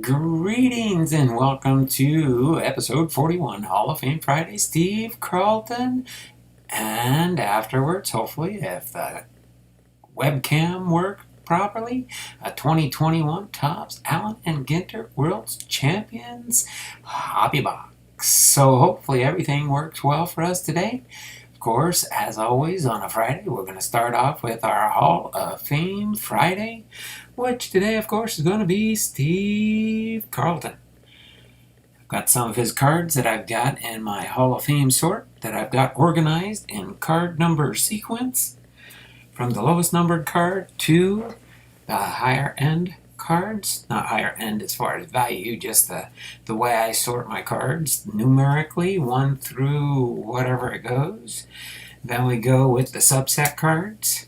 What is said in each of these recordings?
Greetings and welcome to episode 41, Hall of Fame Friday. Steve Carlton, and afterwards, hopefully, if the webcam worked properly, a 2021 Topps Allen and Ginter World Champions Hobby Box. So hopefully everything works well for us today. Of course, as always, on a Friday, we're going to start off with our Hall of Fame Friday, which today, of course, is going to be Steve Carlton. I've got some of his cards that I've got in my Hall of Fame sort that I've got organized in card number sequence from the lowest numbered card to the higher end cards. Not higher end as far as value, just the way I sort my cards numerically, 1 through whatever it goes. Then we go with the subset cards.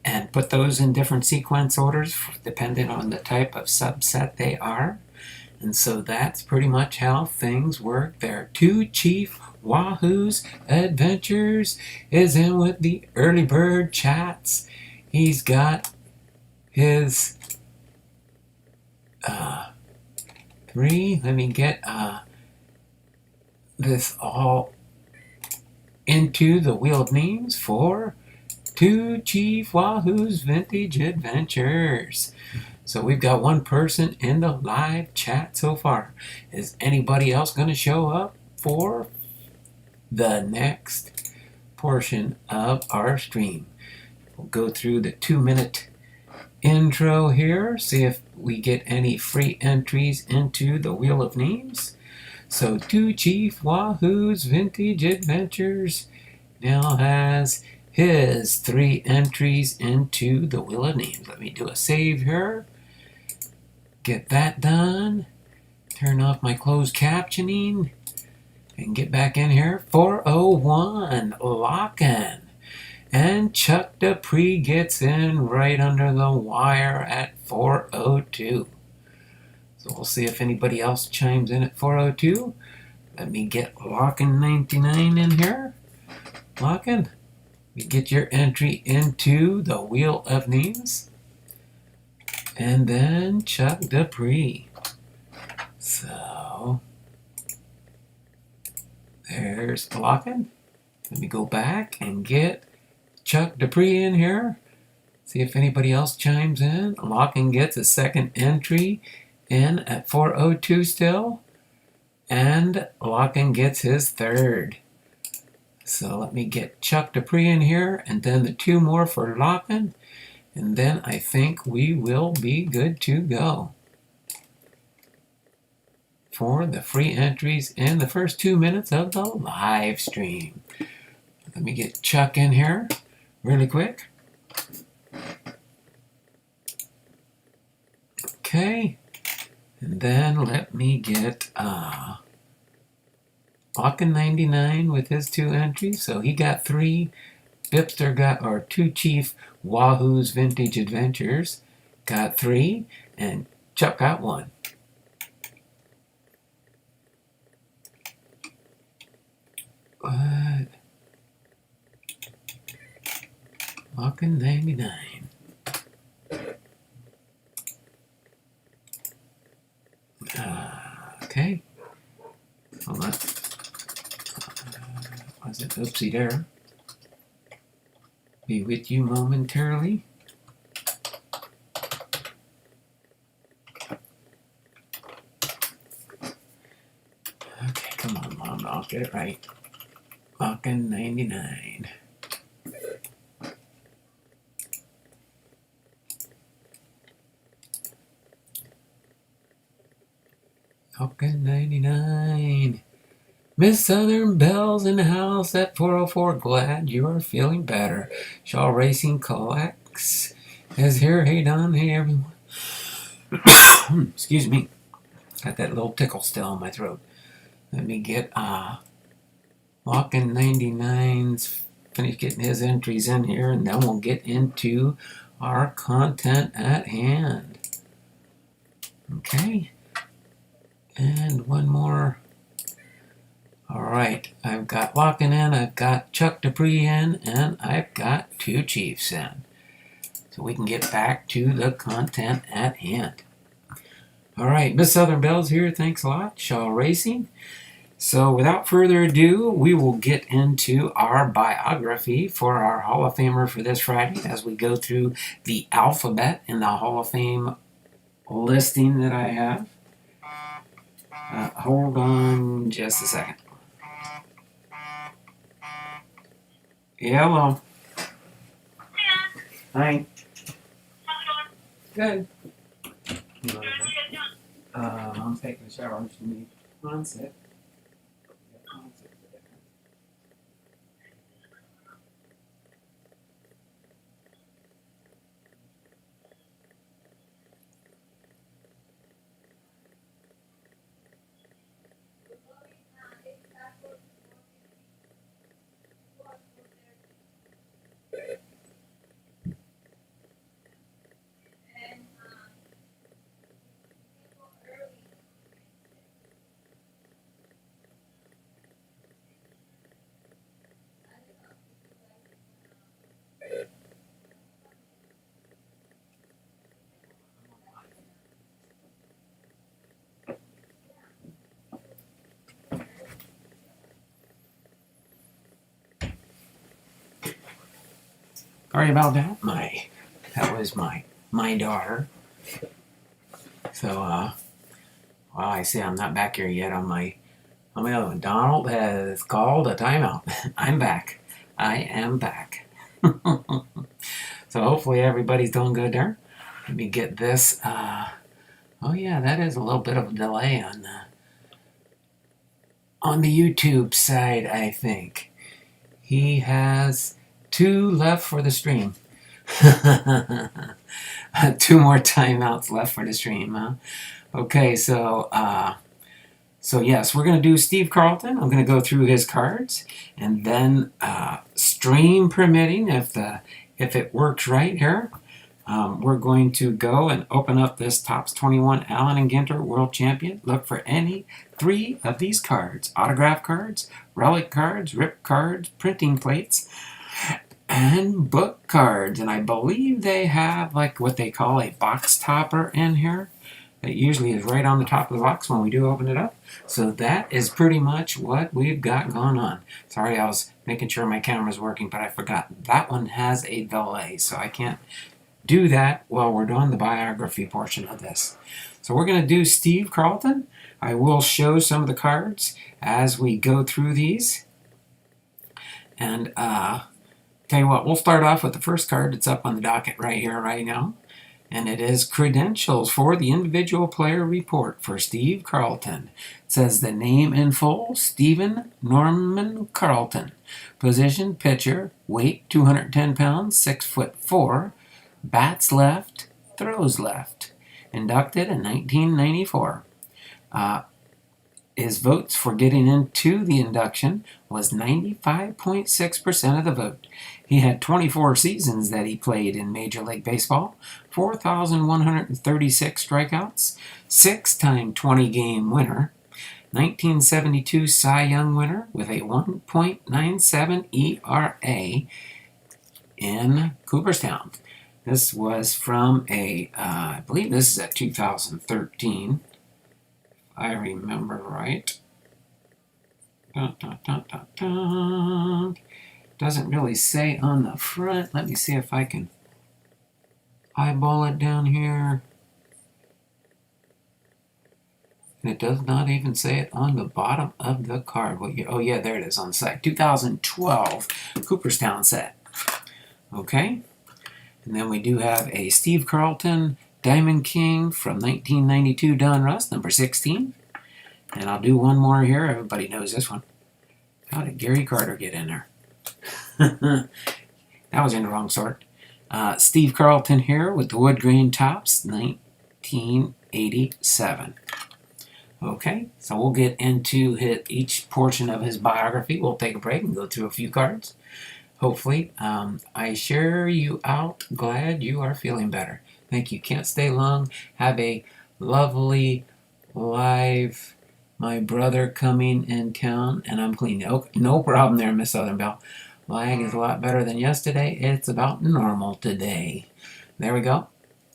And put those in different sequence orders depending on the type of subset they are. And so that's pretty much how things work there. Two Chief Wahoo's Adventures is in with the early bird chats. He's got his 3. Let me get this all into the Wheel of Names for Two Chief Wahoo's Vintage Adventures. So we've got one person in the live chat so far. Is anybody else going to show up for the next portion of our stream? We'll go through the 2-minute intro here, see if we get any free entries into the Wheel of Names. So Two Chief Wahoo's Vintage Adventures now has his 3 entries into the Wheel of Names. Let me do a save here. Get that done. Turn off my closed captioning. And get back in here. 401, Lock-in. And Chuck Dupree gets in right under the wire at 402. So we'll see if anybody else chimes in at 402. Let me get Lock-in 99 in here. Lock-in. You get your entry into the Wheel of Names. And then Chuck Dupree. So there's Lock-in. Let me go back and get Chuck Dupree in here. See if anybody else chimes in. Lock-in gets a second entry in at 402 still. And Lock-in gets his third. So let me get Chuck Dupree in here, and then the 2 more for Lock-in, and then I think we will be good to go for the free entries in the first 2 minutes of the live stream. Let me get Chuck in here really quick. Okay, and then let me get Lock-in 99 with his 2 entries, so he got 3. Bipster got, or Two Chief Wahoo's Vintage Adventures got 3, and Chuck got 1. What? Lock-in 99. Okay. Hold on. Was it oopsie there? Be with you momentarily. Okay, come on, Mom. I'll get it right. Lock-in 99. Lock-in 99. Miss Southern Belle's in the house at 404. Glad you are feeling better. Shaw Racing Collects is here. Hey, Don. Hey, everyone. Excuse me. Got that little tickle still in my throat. Let me get Lock-in 99's finish getting his entries in here, and then we'll get into our content at hand. Okay. And one more. All right, I've got Lock-in in, I've got Chuck Dupree in, and I've got Two Chiefs in. so we can get back to the content at hand. All right, Miss Southern Bells here. Thanks a lot. Shaw Racing. So without further ado, we will get into our biography for our Hall of Famer for this Friday as we go through the alphabet in the Hall of Fame listing that I have. Hold on just a second. Yeah, hello. Hi. Good. I'm taking a shower. I'm just need one sec. Sorry about that. That was my daughter. So well, I see I'm not back here yet on my other one. Donald has called a timeout. I'm back. I am back. So hopefully everybody's doing good there. Let me get this. Oh yeah, that is a little bit of a delay on the YouTube side, I think. He has 2 left for the stream. 2 more timeouts left for the stream, huh? Okay, so yes, we're going to do Steve Carlton. I'm going to go through his cards, and then stream permitting, if it works right here, we're going to go and open up this Topps 21 Allen and Ginter World Champion. Look for any 3 of these cards: autograph cards, relic cards, rip cards, printing plates, and book cards. And I believe they have like what they call a box topper in here. It usually is right on the top of the box when we do open it up. So that is pretty much what we've got going on. Sorry, I was making sure my camera's working, but I forgot. That one has a delay, so I can't do that while we're doing the biography portion of this. So we're going to do Steve Carlton. I will show some of the cards as we go through these. And tell you what, we'll start off with the first card that's up on the docket right here, right now. And it is credentials for the individual player report for Steve Carlton. It says the name in full: Stephen Norman Carlton. Position: pitcher. Weight: 210 pounds, 6'4". Bats left, throws left. Inducted in 1994. His votes for getting into the induction was 95.6% of the vote. He had 24 seasons that he played in Major League Baseball, 4,136 strikeouts, 6-time 20-game winner, 1972 Cy Young winner with a 1.97 ERA in Cooperstown. This was from I believe this is a 2013. I remember right. Dun, dun, dun, dun, dun. Doesn't really say on the front. Let me see if I can eyeball it down here. It does not even say it on the bottom of the card. Oh yeah, there it is on the side. 2012 Cooperstown set. Okay. And then we do have a Steve Carlton Diamond King from 1992 Don Russ, number 16. And I'll do one more here. Everybody knows this one. How did Gary Carter get in there? That was in the wrong sort. Steve Carlton here with the wood grain tops, 1987. Okay, so we'll get into each portion of his biography. We'll take a break and go through a few cards. Hopefully, I share you out. Glad you are feeling better. Thank you. Can't stay long. Have a lovely live. My brother coming in town, and I'm clean. No problem there, Miss Southern Belle. Lag is a lot better than yesterday. It's about normal today. There we go.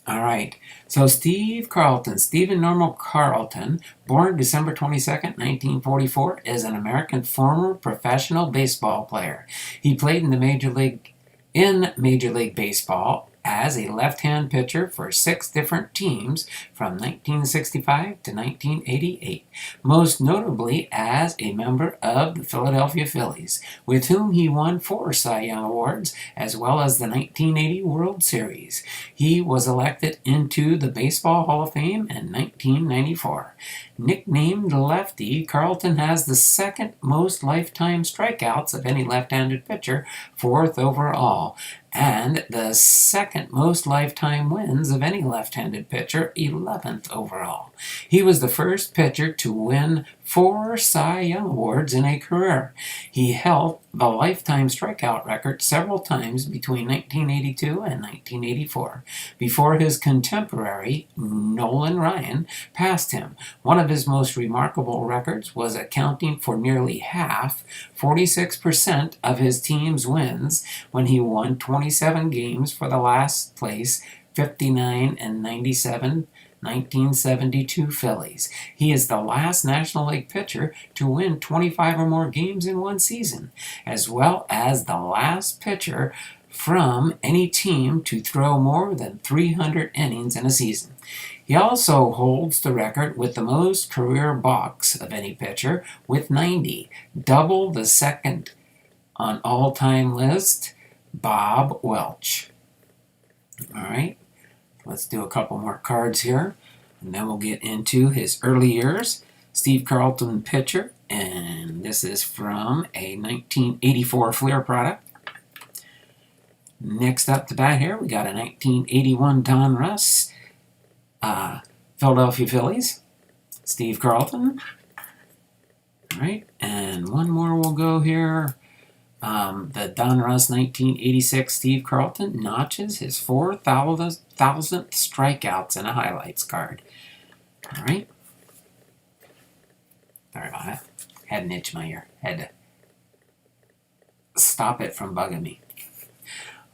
All right. So Stephen Norman Carlton, born December 22nd, 1944, is an American former professional baseball player. He played in Major League Baseball as a left-hand pitcher for 6 different teams from 1965 to 1988, most notably as a member of the Philadelphia Phillies, with whom he won 4 Cy Young Awards, as well as the 1980 World Series. He was elected into the Baseball Hall of Fame in 1994. Nicknamed Lefty, Carlton has the second most lifetime strikeouts of any left-handed pitcher, 4th overall, and the second most lifetime wins of any left-handed pitcher, 11th overall. He was the first pitcher to win 4 Cy Young Awards in a career. He held the lifetime strikeout record several times between 1982 and 1984, before his contemporary, Nolan Ryan, passed him. One of his most remarkable records was accounting for nearly half, 46% of his team's wins, when he won 27 games for the last place 59 and 97 1972 Phillies. He is the last National League pitcher to win 25 or more games in one season, as well as the last pitcher from any team to throw more than 300 innings in a season. He also holds the record with the most career balks of any pitcher, with 90, double the second on all-time list, Bob Welch. All right. Let's do a couple more cards here, and then we'll get into his early years. Steve Carlton, pitcher, and this is from a 1984 Fleer product. Next up to bat here, we got a 1981 Don Russ, Philadelphia Phillies, Steve Carlton. All right, and one more will go here. The Don Russ 1986 Steve Carlton notches his 4,000th strikeouts in a highlights card. All right. Sorry about that. Had an itch in my ear. Had to stop it from bugging me.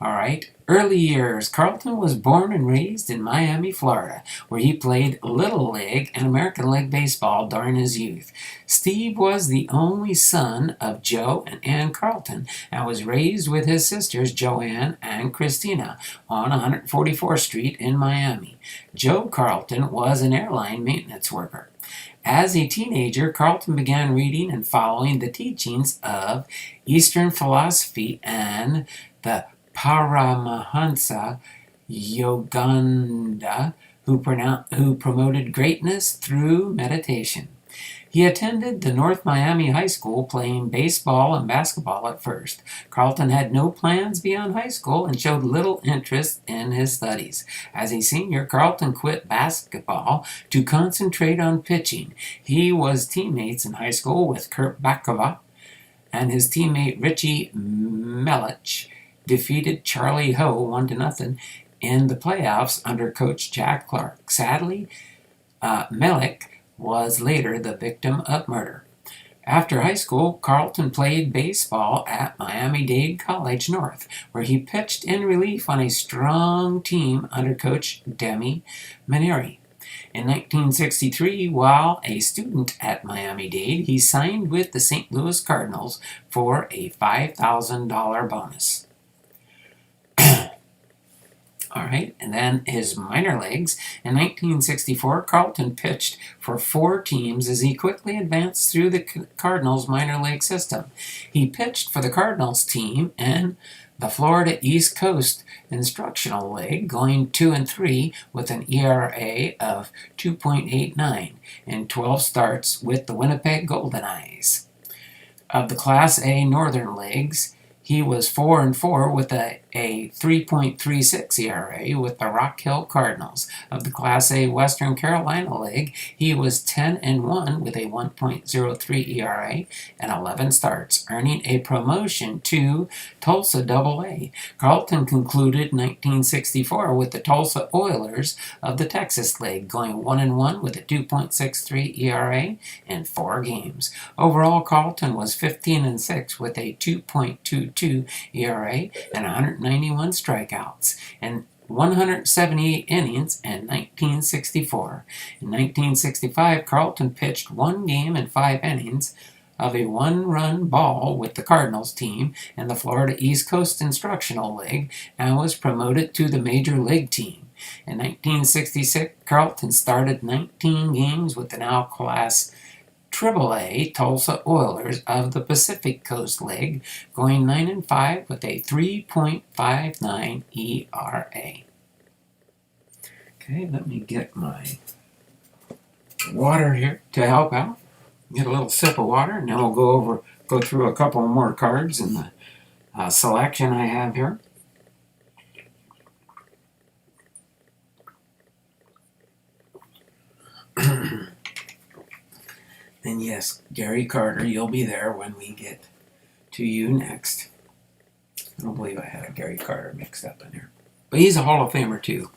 All right. Early years. Carlton was born and raised in Miami, Florida, where he played Little League and American League Baseball during his youth. Steve was the only son of Joe and Ann Carlton and was raised with his sisters Joanne and Christina on 144th Street in Miami. Joe Carlton was an airline maintenance worker. As a teenager, Carlton began reading and following the teachings of Eastern philosophy and the Paramahansa Yogananda, who promoted greatness through meditation. He attended the North Miami High School, playing baseball and basketball at first. Carlton had no plans beyond high school and showed little interest in his studies. As a senior, Carlton quit basketball to concentrate on pitching. He was teammates in high school with Kurt Bakova, and his teammate Richie Melich defeated Charlie Ho 1-0 in the playoffs under coach Jack Clark. Sadly, Melich was later the victim of murder. After high school, Carlton played baseball at Miami-Dade College North, where he pitched in relief on a strong team under coach Demi Manieri. In 1963, while a student at Miami-Dade, he signed with the St. Louis Cardinals for a $5,000 bonus. All right, and then his minor leagues. In 1964, Carlton pitched for 4 teams as he quickly advanced through the Cardinals minor league system. He pitched for the Cardinals team in the Florida East Coast Instructional League, going 2-3 with an ERA of 2.89 in 12 starts with the Winnipeg Golden Eyes. Of the Class A Northern Leagues, he was 4-4 with a 3.36 ERA with the Rock Hill Cardinals. Of the Class A Western Carolina League, he was 10-1 with a 1.03 ERA and 11 starts, earning a promotion to Tulsa AA. Carlton concluded 1964 with the Tulsa Oilers of the Texas League, going 1-1 with a 2.63 ERA in 4 games. Overall, Carlton was 15-6 with a 2.22 ERA and 191 strikeouts. In 178 innings in 1964. In 1965, Carlton pitched 1 game and 5 innings of a 1-run ball with the Cardinals team in the Florida East Coast Instructional League and was promoted to the Major League team. In 1966, Carlton started 19 games with the now Class AAA Tulsa Oilers of the Pacific Coast League, going 9-5 with a 3.59 ERA. Okay, let me get my water here to help out. Get a little sip of water, and then we'll go through a couple more cards in the selection I have here. And yes, Gary Carter, you'll be there when we get to you next. I don't believe I had a Gary Carter mixed up in here. But he's a Hall of Famer too.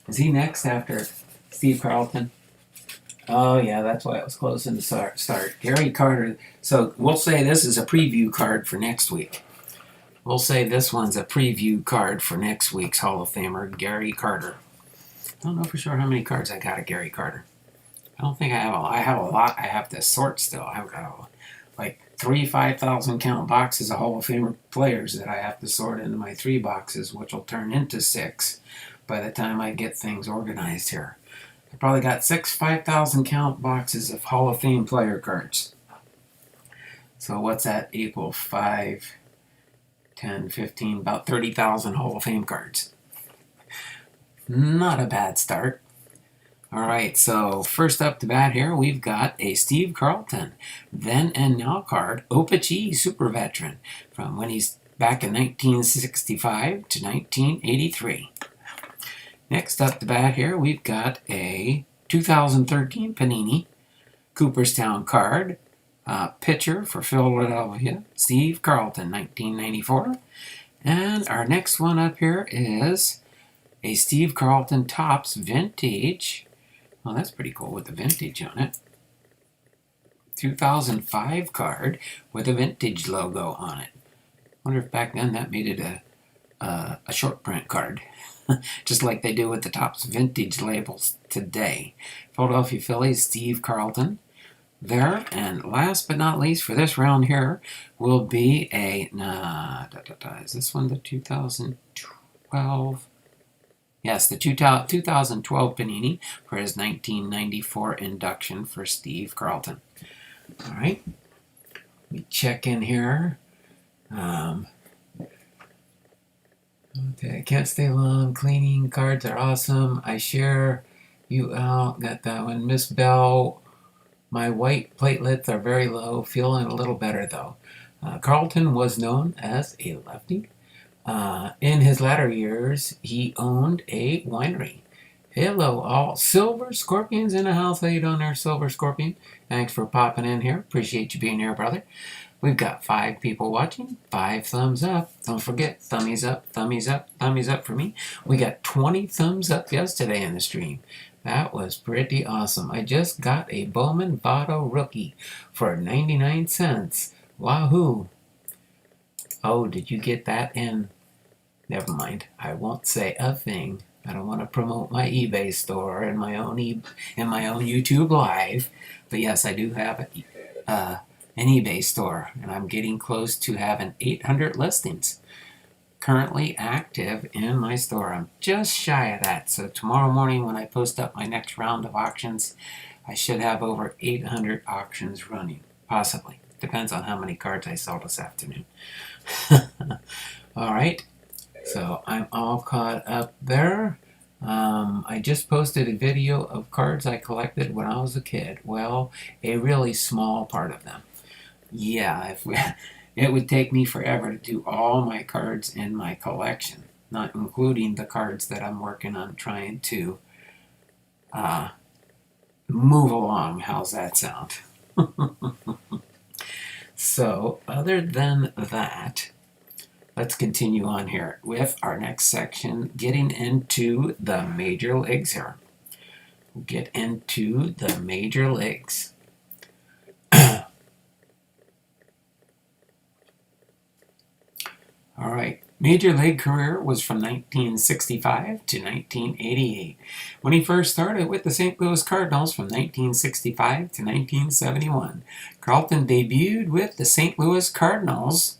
Is he next after Steve Carlton? Oh yeah, that's why it was close in the start. Gary Carter. So we'll say this is a preview card for next week. We'll say this one's a preview card for next week's Hall of Famer, Gary Carter. I don't know for sure how many cards I got of Gary Carter. I don't think I have I have a lot I have to sort still. I've got like 3 5,000 count boxes of Hall of Famer players that I have to sort into my 3 boxes, which will turn into 6 by the time I get things organized here. I probably got 6 5,000 count boxes of Hall of Fame player cards. So what's that equal? 5, 10, 15, about 30,000 Hall of Fame cards. Not a bad start. All right, so first up to bat here, we've got a Steve Carlton, then and now card, Opie super veteran, from when he's back in 1965 to 1983. Next up to bat here, we've got a 2013 Panini Cooperstown card, pitcher for Philadelphia, Steve Carlton, 1994. And our next one up here is a Steve Carlton Topps Vintage. Well, that's pretty cool with the vintage on it. 2005 card with a vintage logo on it. Wonder if back then that made it a short print card. Just like they do with the Topps vintage labels today. Philadelphia Phillies, Steve Carlton there. And last but not least for this round here will be a... is this one the 2012... Yes, the 2012 Panini for his 1994 induction for Steve Carlton. All right, let me check in here. Okay, I can't stay long. Cleaning cards are awesome. I share you out. Got that one. Miss Bell, my white platelets are very low. Feeling a little better though. Carlton was known as a lefty. In his latter years, he owned a winery. Hello, all Silver Scorpions in the house. How you doing there, Silver Scorpion? Thanks for popping in here. Appreciate you being here, brother. We've got 5 people watching, 5 thumbs up. Don't forget, thummies up, thummies up, thummies up for me. We got 20 thumbs up yesterday in the stream. That was pretty awesome. I just got a Bowman Votto rookie for 99 cents. Wahoo! Oh, did you get that in? Never mind. I won't say a thing. I don't want to promote my eBay store and my own YouTube Live. But yes, I do have an eBay store, and I'm getting close to having 800 listings currently active in my store. I'm just shy of that. So tomorrow morning when I post up my next round of auctions, I should have over 800 auctions running. Possibly. Depends on how many cards I sell this afternoon. All right, so I'm all caught up there. I just posted a video of cards I collected when I was a kid. Well, a really small part of them. Yeah, it would take me forever to do all my cards in my collection, not including the cards that I'm working on trying to move along. How's that sound? So, other than that, let's continue on here with our next section, getting into the major leagues here. We'll get into the major leagues. All right, Major league career was from 1965 to 1988, when he first started with the St. Louis Cardinals from 1965 to 1971. Carlton debuted with the St. Louis Cardinals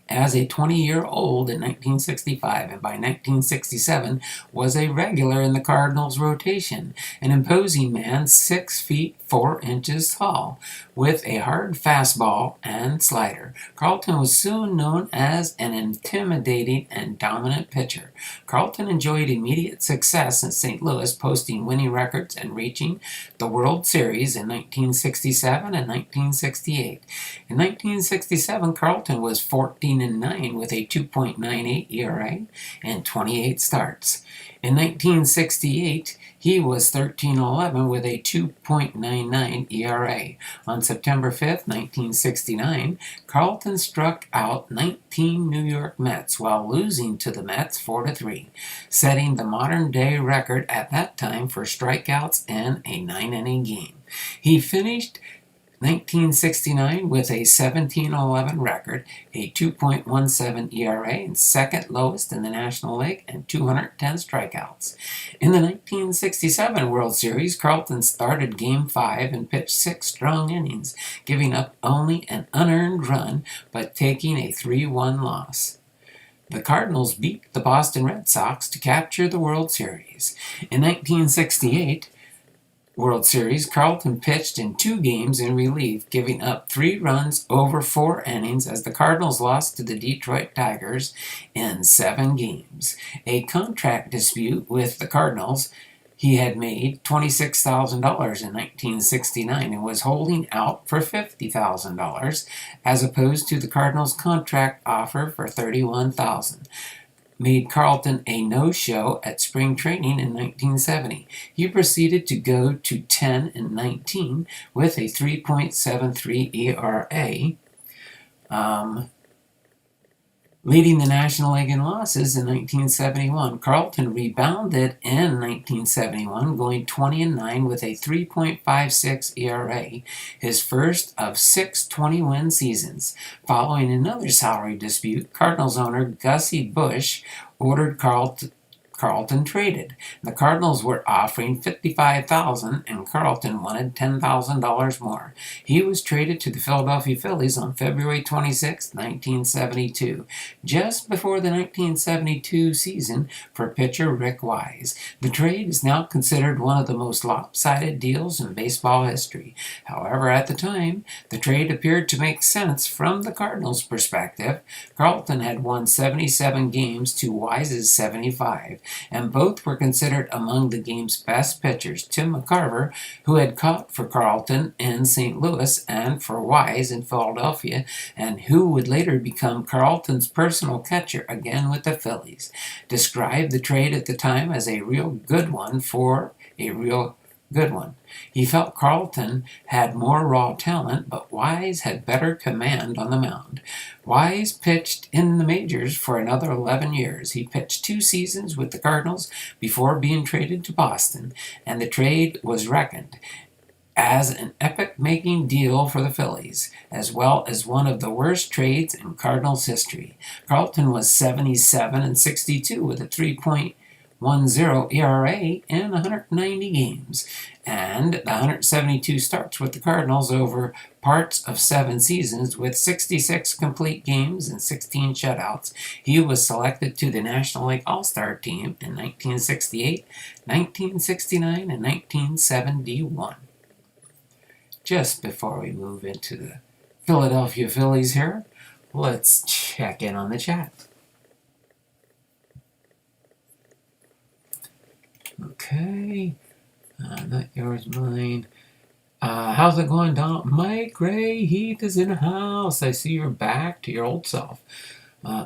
as a 20-year-old in 1965, and by 1967 was a regular in the Cardinals' rotation, an imposing man 6 feet 4 inches tall, with a hard fastball and slider. Carlton was soon known as an intimidating and dominant pitcher. Carlton enjoyed immediate success in St. Louis, posting winning records and reaching the World Series in 1967 and 1968. In 1967, Carlton was 14-9 with a 2.98 ERA and 28 starts. In 1968, he was 13-11 with a 2.99 ERA. On September 5, 1969, Carlton struck out 19 New York Mets while losing to the Mets 4-3, setting the modern-day record at that time for strikeouts in a 9-inning game. He finished 1969 with a 17-11 record, a 2.17 ERA, and second lowest in the National League, and 210 strikeouts. In the 1967 World Series, Carlton started Game 5 and pitched 6 strong innings, giving up only an unearned run, but taking a 3-1 loss. The Cardinals beat the Boston Red Sox to capture the World Series. In 1968 World Series, Carlton pitched in 2 games in relief, giving up 3 runs over 4 innings as the Cardinals lost to the Detroit Tigers in 7 games. A contract dispute with the Cardinals. He had made $26,000 in 1969 and was holding out for $50,000, as opposed to the Cardinals' contract offer for $31,000. Made Carlton a no-show at spring training in 1970. He proceeded to go to 10-19 with a 3.73 ERA, leading the National League in losses in 1971. Carlton rebounded in 1971, going 20-9 with a 3.56 ERA, his first of 6 20-win seasons. Following another salary dispute, Cardinals owner Gussie Busch ordered Carlton traded. The Cardinals were offering $55,000 and Carlton wanted $10,000 more. He was traded to the Philadelphia Phillies on February 26, 1972, just before the 1972 season, for pitcher Rick Wise. The trade is now considered one of the most lopsided deals in baseball history. However, at the time, the trade appeared to make sense from the Cardinals' perspective. Carlton had won 77 games to Wise's 75. And both were considered among the game's best pitchers. Tim McCarver, who had caught for Carlton in St. Louis and for Wise in Philadelphia, and who would later become Carlton's personal catcher again with the Phillies, described the trade at the time as a real good one for a real good one. He felt Carlton had more raw talent, but Wise had better command on the mound. Wise pitched in the majors for another 11 years. He pitched 2 seasons with the Cardinals before being traded to Boston, and the trade was reckoned as an epoch-making deal for the Phillies, as well as one of the worst trades in Cardinals history. Carlton was 77-62 with a 3.10 ERA in 190 games, and the 172 starts with the Cardinals over parts of 7 seasons with 66 complete games and 16 shutouts. He was selected to the National League All-Star team in 1968, 1969, and 1971. Just before we move into the Philadelphia Phillies here, let's check in on the chat. Okay, not yours, mine. How's it going, Don? Mike Ray Heath is in the house. I see you're back to your old self.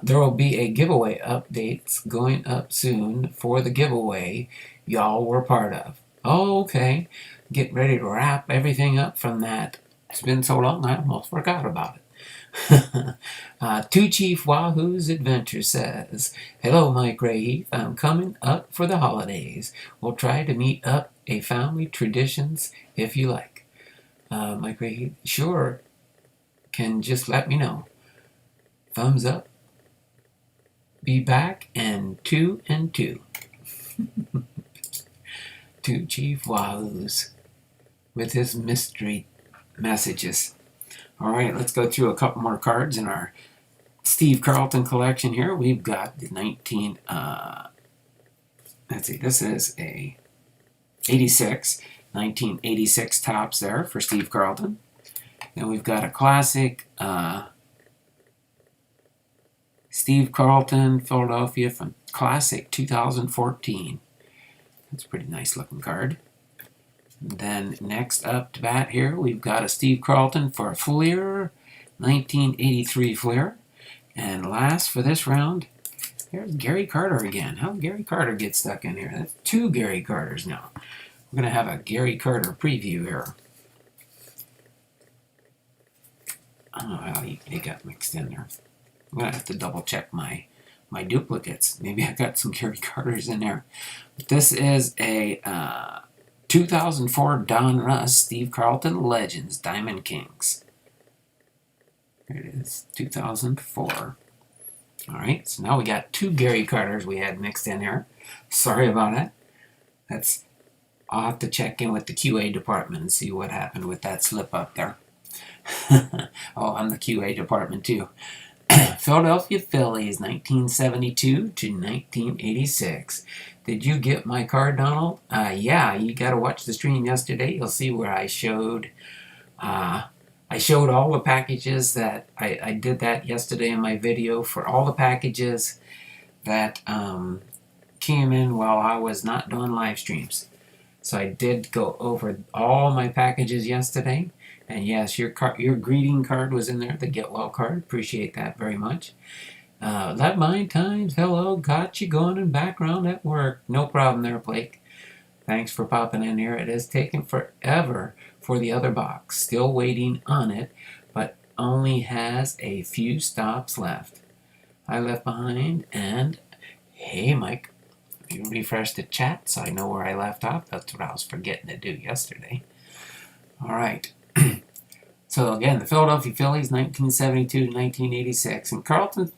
There will be a giveaway updates going up soon for the giveaway y'all were part of. Oh, okay. Get ready to wrap everything up from that. It's been so long, I almost forgot about it. Two Chief Wahoo's Adventure says, hello, Mike Ray Heath. I'm coming up for the holidays. We'll try to meet up a family traditions if you like. Mike Ray Heath, sure, can just let me know. thumbs up. Be back in 2 and 2. To Chief Wahoos with his mystery messages. All right, let's go through a couple more cards in our Steve Carlton collection here. We've got the let's see, this is a 1986 tops there for Steve Carlton. Then we've got a classic Steve Carlton, Philadelphia from Classic 2014. That's a pretty nice looking card. And then next up to bat here, we've got a Steve Carlton for a Fleer, 1983 Fleer. And last for this round, here's Gary Carter again. How did Gary Carter get stuck in here? That's 2 Gary Carters now. We're going to have a Gary Carter preview here. I don't know how they got mixed in there. I'm going to have to double check my duplicates. Maybe I got some Gary Carters in there. But this is a 2004 Don Russ Steve Carlton Legends Diamond Kings. There it is, 2004. All right, so now we got 2 Gary Carters we had mixed in here. Sorry about that. I'll have to check in with the QA department and see what happened with that slip up there. Oh, I'm the QA department too. Philadelphia Phillies, 1972 to 1986. Did you get my card, Donald? Yeah, you got to watch the stream yesterday. You'll see where I showed all the packages that I did that yesterday in my video for all the packages that came in while I was not doing live streams. So I did go over all my packages yesterday. And yes, your greeting card was in there, the Get Well card. Appreciate that very much. Let Mine Times, hello, got you going in background at work. No problem there, Blake. Thanks for popping in here. It has taken forever for the other box. Still waiting on it, but only has a few stops left. I left behind, and hey, Mike, you refresh the chat so I know where I left off. That's what I was forgetting to do yesterday. All right. So again, the Philadelphia Phillies, 1972 to 1986. In Carlton's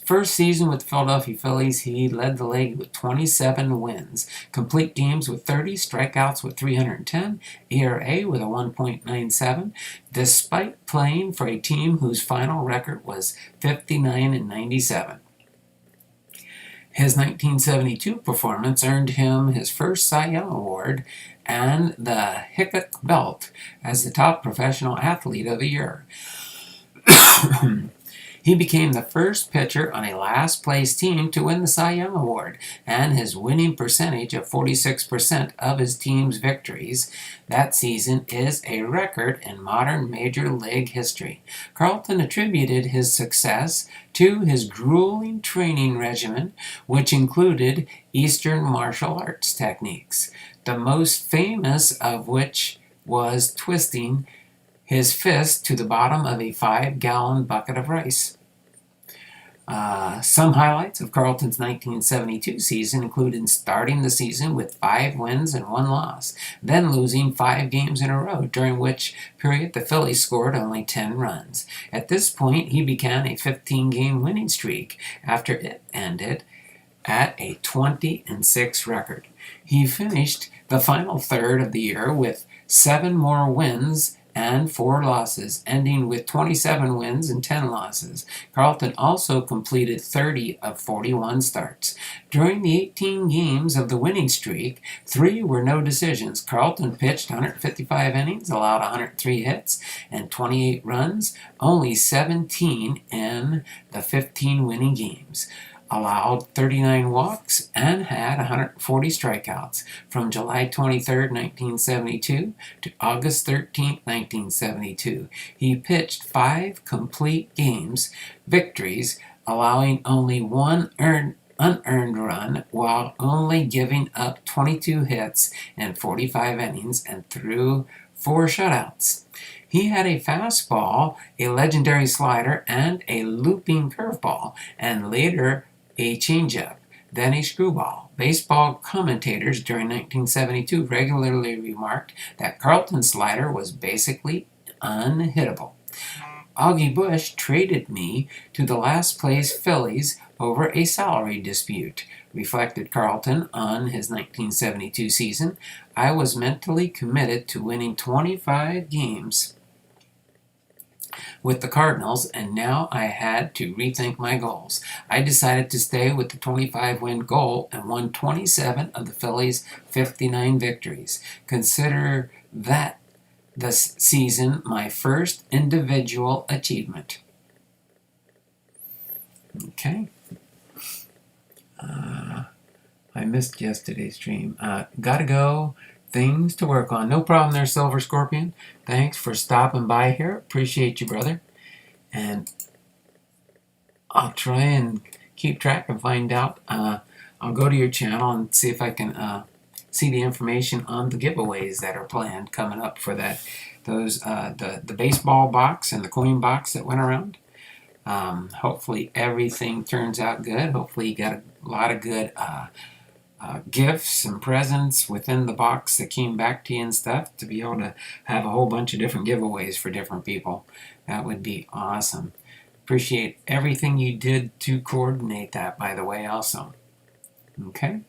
first season with the Philadelphia Phillies, he led the league with 27 wins, complete games with 30, strikeouts with 310, ERA with a 1.97, despite playing for a team whose final record was 59 and 97. His 1972 performance earned him his first Cy Young Award and the Hickok Belt as the top professional athlete of the year. He became the first pitcher on a last-place team to win the Cy Young Award, and his winning percentage of 46% of his team's victories that season is a record in modern Major League history. Carlton attributed his success to his grueling training regimen, which included Eastern martial arts techniques, the most famous of which was twisting his fist to the bottom of a 5-gallon bucket of rice. Some highlights of Carlton's 1972 season included starting the season with 5 wins and 1 loss, then losing 5 games in a row, during which period the Phillies scored only 10 runs. At this point, he began a 15-game winning streak after it ended at a 20-6 record. He finished the final third of the year with 7 more wins and 4 losses, ending with 27 wins and 10 losses. Carlton also completed 30 of 41 starts. During the 18 games of the winning streak, 3 were no decisions. Carlton pitched 155 innings, allowed 103 hits, and 28 runs, only 17 in the 15 winning games. Allowed 39 walks, and had 140 strikeouts from July 23, 1972 to August 13, 1972. He pitched 5 complete games, victories, allowing only 1 unearned run while only giving up 22 hits in 45 innings and threw 4 shutouts. He had a fastball, a legendary slider, and a looping curveball, and later a changeup, then a screwball. Baseball commentators during 1972 regularly remarked that Carlton's slider was basically unhittable. Augie Busch traded me to the last place Phillies over a salary dispute. Reflected Carlton on his 1972 season. I was mentally committed to winning 25 games with the Cardinals, and now I had to rethink my goals. I decided to stay with the 25-win goal and won 27 of the Phillies' 59 victories. Consider that this season my first individual achievement. Okay. I missed yesterday's stream. Gotta go. Things to work on. No problem there, Silver Scorpion. Thanks for stopping by here. Appreciate you, brother. And I'll try and keep track and find out. I'll go to your channel and see if I can see the information on the giveaways that are planned coming up for that. Those the baseball box and the coin box that went around. Hopefully everything turns out good. Hopefully you got a lot of good gifts and presents within the box that came back to you and stuff, to be able to have a whole bunch of different giveaways for different people. That would be awesome. Appreciate everything you did to coordinate that, by the way, also. Okay.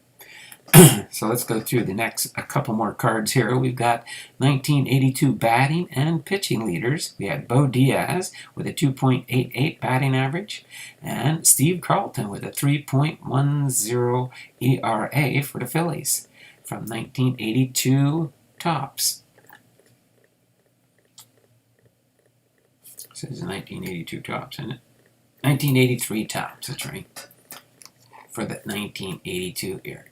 So let's go through a couple more cards here. We've got 1982 batting and pitching leaders. We had Bo Diaz with a 2.88 batting average, and Steve Carlton with a 3.10 ERA for the Phillies from 1982 tops. This is 1982 tops, isn't it? 1983 tops, that's right. For the 1982 era.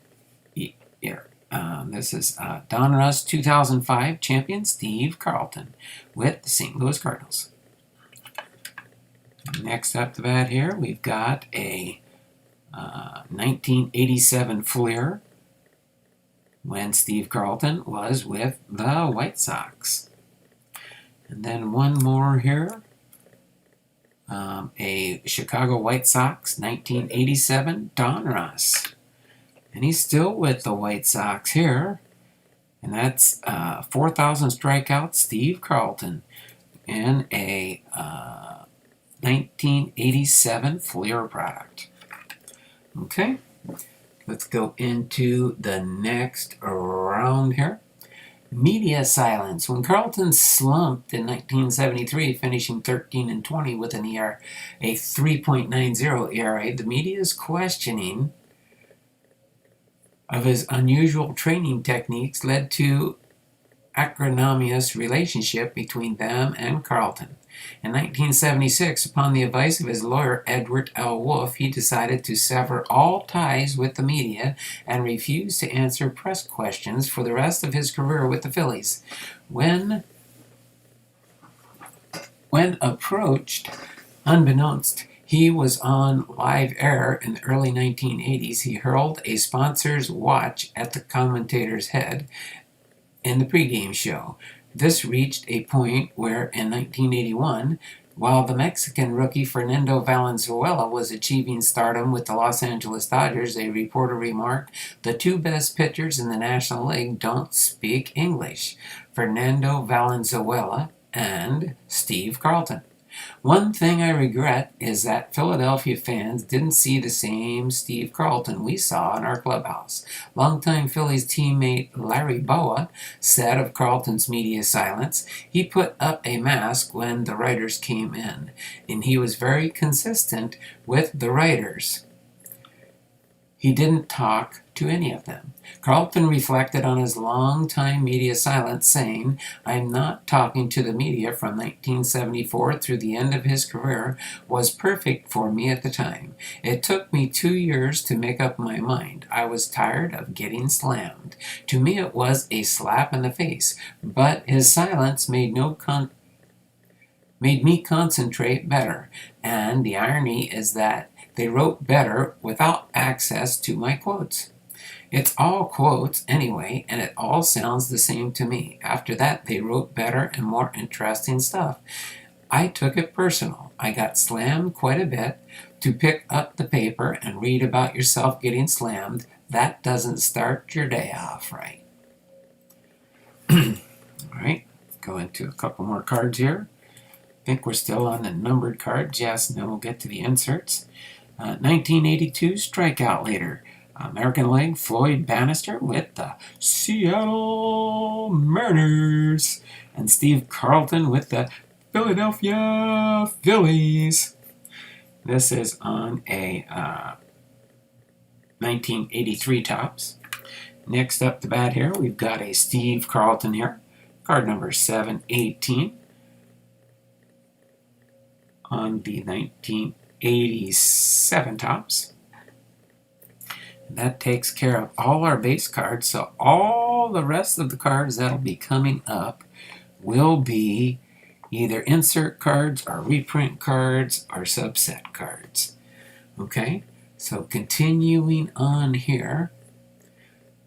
This is Donruss 2005 champion Steve Carlton with the St. Louis Cardinals. Next up to bat here, we've got a 1987 Fleer when Steve Carlton was with the White Sox. And then one more here, a Chicago White Sox 1987 Donruss. And he's still with the White Sox here. And that's 4,000 strikeouts, Steve Carlton, in a 1987 Fleer product. Okay, let's go into the next round here. Media silence. When Carlton slumped in 1973, finishing 13-20 with an ERA, a 3.90 ERA, the media's questioning of his unusual training techniques led to acrimonious relationship between them and Carlton. In 1976, upon the advice of his lawyer Edward L. Wolf, he decided to sever all ties with the media and refuse to answer press questions for the rest of his career with the Phillies. When approached, unbeknownst, he was on live air in the early 1980s. He hurled a sponsor's watch at the commentator's head in the pregame show. This reached a point where, in 1981, while the Mexican rookie Fernando Valenzuela was achieving stardom with the Los Angeles Dodgers, a reporter remarked, "The two best pitchers in the National League don't speak English: Fernando Valenzuela and Steve Carlton. One thing I regret is that Philadelphia fans didn't see the same Steve Carlton we saw in our clubhouse." Longtime Phillies teammate Larry Bowa said of Carlton's media silence, "He put up a mask when the writers came in, and he was very consistent with the writers. He didn't talk to any of them." Carlton reflected on his long-time media silence, saying, "I'm not talking to the media from 1974 through the end of his career was perfect for me at the time. It took me 2 years to make up my mind. I was tired of getting slammed. To me it was a slap in the face, but his silence made me concentrate better, and the irony is that they wrote better without access to my quotes. It's all quotes anyway, and it all sounds the same to me. After that, they wrote better and more interesting stuff. I took it personal. I got slammed quite a bit. To pick up the paper and read about yourself getting slammed, that doesn't start your day off right." All right, go into a couple more cards here. think we're still on the numbered cards. Yes, and then we'll get to the inserts. 1982 strikeout leader. American League, Floyd Bannister with the Seattle Mariners. And Steve Carlton with the Philadelphia Phillies. This is on a 1983 Topps. Next up to bat here, we've got a Steve Carlton here. Card number 718 on the 1987 Topps. That takes care of all our base cards, so all the rest of the cards that'll be coming up will be either insert cards or reprint cards or subset cards. Okay, so continuing on here,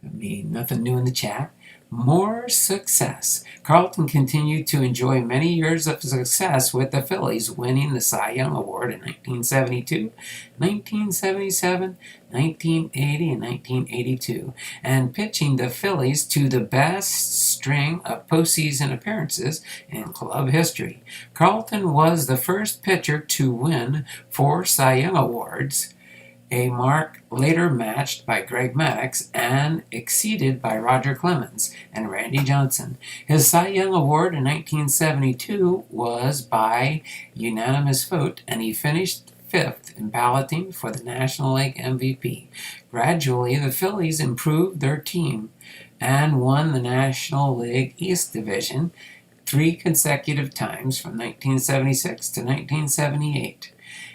nothing new in the chat. More success. Carlton continued to enjoy many years of success with the Phillies, winning the Cy Young Award in 1972, 1977, 1980, and 1982, and pitching the Phillies to the best string of postseason appearances in club history. Carlton was the first pitcher to win 4 Cy Young Awards, a mark later matched by Greg Maddux and exceeded by Roger Clemens and Randy Johnson. His Cy Young Award in 1972 was by unanimous vote, and he finished 5th in balloting for the National League MVP. Gradually, the Phillies improved their team and won the National League East Division 3 consecutive times from 1976 to 1978.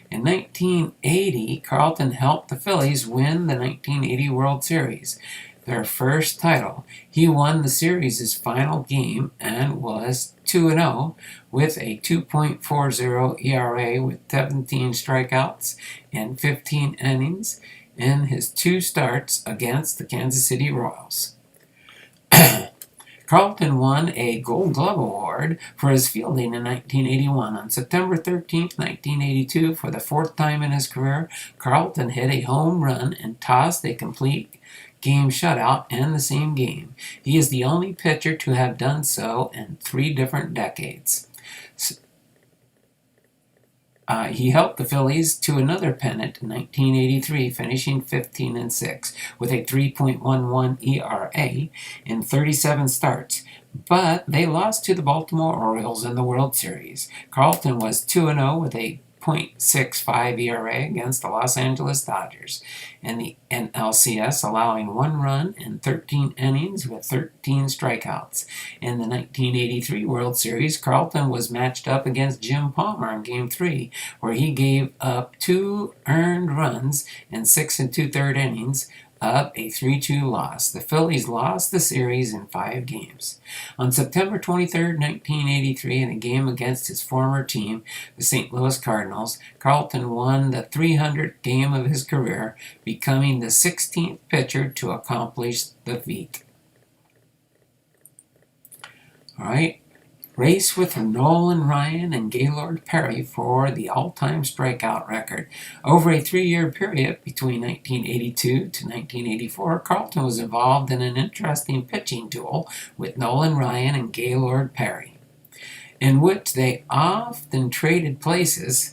In 1980, Carlton helped the Phillies win the 1980 World Series, their first title. He won the series' final game and was 2-0 with a 2.40 ERA with 17 strikeouts in 15 innings in his 2 starts against the Kansas City Royals. Carlton won a Gold Glove Award for his fielding in 1981. On September 13, 1982, for the 4th time in his career, Carlton hit a home run and tossed a complete game shutout in the same game. He is the only pitcher to have done so in 3 different decades. He helped the Phillies to another pennant in 1983, finishing 15-6 with a 3.11 ERA in 37 starts. But they lost to the Baltimore Orioles in the World Series. Carlton was 2-0 with a .65 ERA against the Los Angeles Dodgers in the NLCS, allowing 1 run in 13 innings with 13 strikeouts. In the 1983 World Series, Carlton was matched up against Jim Palmer in Game 3, where he gave up 2 earned runs in 6 2/3 innings of a 3-2 loss. The Phillies lost the series in 5 games. On September 23, 1983, in a game against his former team, the St. Louis Cardinals, Carlton won the 300th game of his career, becoming the 16th pitcher to accomplish the feat. All right. Race with Nolan Ryan and Gaylord Perry for the all-time strikeout record. Over a 3-year period between 1982 to 1984, Carlton was involved in an interesting pitching duel with Nolan Ryan and Gaylord Perry, in which they often traded places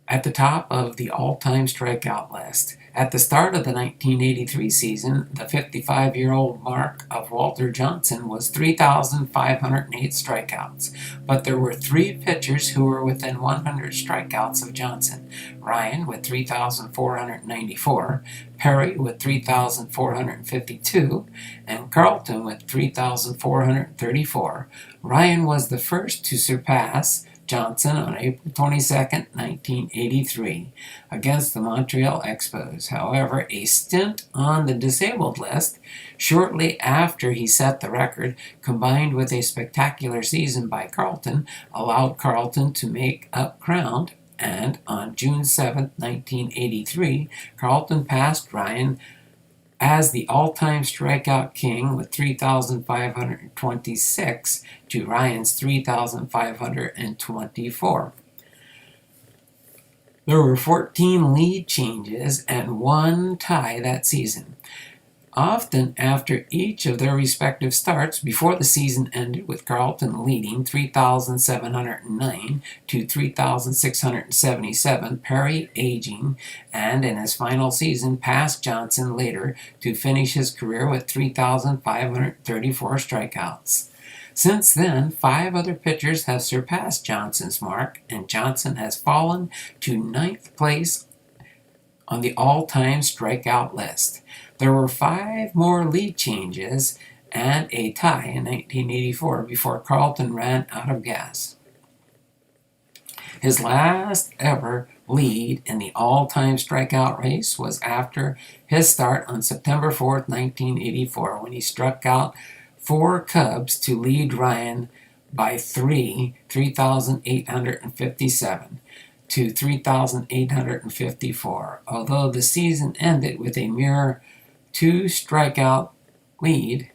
at the top of the all-time strikeout list. At the start of the 1983 season, the 55-year-old mark of Walter Johnson was 3,508 strikeouts, but there were 3 pitchers who were within 100 strikeouts of Johnson: Ryan with 3,494, Perry with 3,452, and Carlton with 3,434. Ryan was the first to surpass Johnson on April 22, 1983, against the Montreal Expos. However, a stint on the disabled list shortly after he set the record, combined with a spectacular season by Carlton, allowed Carlton to make up ground, and on June 7, 1983, Carlton passed Ryan as the all-time strikeout king with 3,526 to Ryan's 3,524. There were 14 lead changes and 1 tie that season. Often after each of their respective starts before the season ended, with Carlton leading 3,709 to 3,677, Perry aging, and in his final season passed Johnson later to finish his career with 3,534 strikeouts. Since then, 5 other pitchers have surpassed Johnson's mark, and Johnson has fallen to 9th place on the all-time strikeout list. There were 5 more lead changes and a tie in 1984 before Carlton ran out of gas. His last ever lead in the all-time strikeout race was after his start on September 4th, 1984, when he struck out 4 Cubs to lead Ryan by 3,857 to 3,854, although the season ended with a mere 2 strikeout lead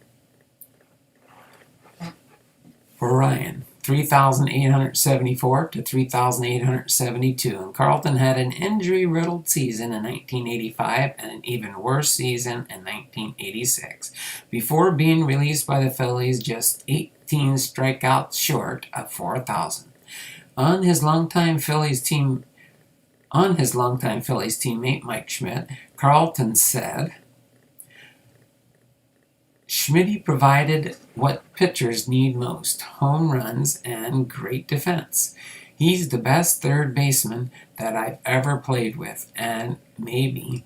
for Ryan, 3,874 to 3,872. And Carlton had an injury-riddled season in 1985 and an even worse season in 1986, before being released by the Phillies just 18 strikeouts short of 4,000. On his longtime Phillies teammate Mike Schmidt, Carlton said, "Schmitty provided what pitchers need most: home runs and great defense. He's the best third baseman that I've ever played with, and maybe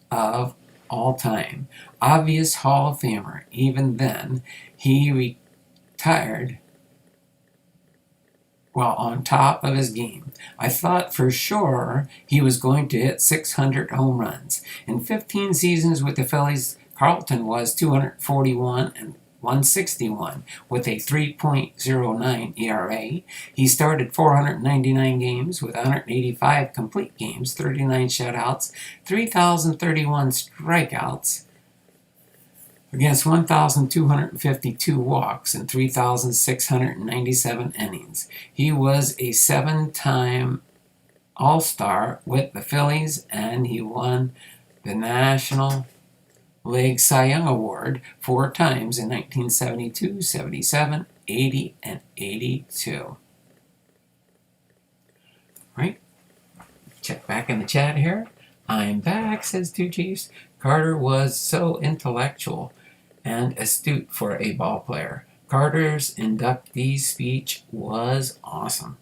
of all time. Obvious Hall of Famer. Even then, he retired while on top of his game. I thought for sure he was going to hit 600 home runs. In 15 seasons with the Phillies, Carlton was 241 and 161 with a 3.09 ERA. He started 499 games with 185 complete games, 39 shutouts, 3,031 strikeouts, against 1,252 walks and 3,697 innings. He was a 7-time All-Star with the Phillies, and he won the National League Cy Young Award 4 times in 1972, 77, 80, and 82. Right? Check back in the chat here. I'm back, says Two Chiefs. Carter was so intellectual and astute for a ball player. Carter's inductee speech was awesome.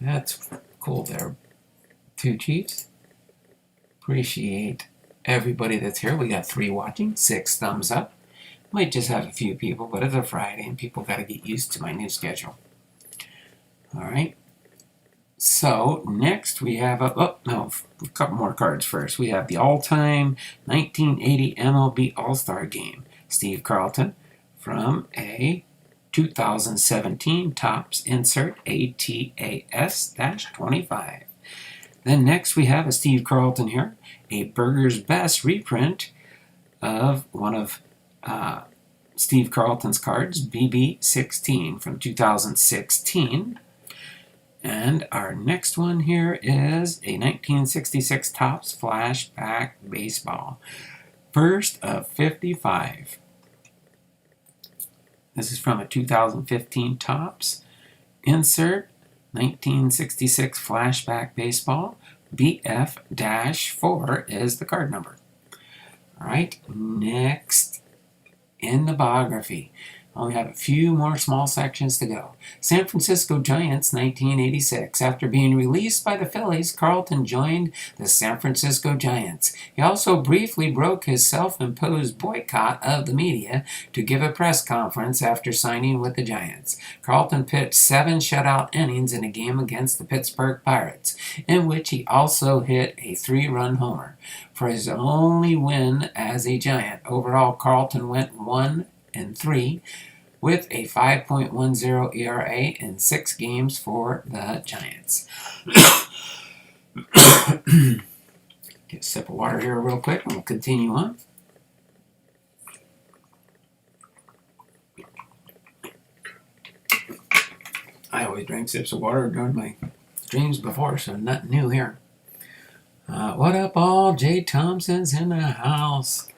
That's cool there, Two Chiefs. Appreciate everybody that's here. We got 3 watching, 6 thumbs up. Might just have a few people, but it's a Friday and people got to get used to my new schedule. All right. So next we have a couple more cards first. We have the all-time 1980 MLB All-Star Game. Steve Carlton from a 2017 Topps insert ATAS-25. Then next we have a Steve Carlton here, a Burger's Best reprint of one of Steve Carlton's cards, BB16 from 2016. And our next one here is a 1966 Topps Flashback Baseball. First of 55. This is from a 2015 Topps insert, 1966 Flashback Baseball. BF-4 is the card number. All right, next in the biography. Only have a few more small sections to go. San Francisco Giants, 1986. After being released by the Phillies, Carlton joined the San Francisco Giants. He also briefly broke his self-imposed boycott of the media to give a press conference after signing with the Giants. Carlton pitched 7 shutout innings in a game against the Pittsburgh Pirates, in which he also hit a 3-run homer. For his only win as a Giant, overall Carlton went 1-3 with a 5.10 ERA in 6 games for the Giants. Get a sip of water here real quick and we'll continue on. I always drank sips of water during my streams before, so nothing new here. What up, all? Jay Thompson's in the house.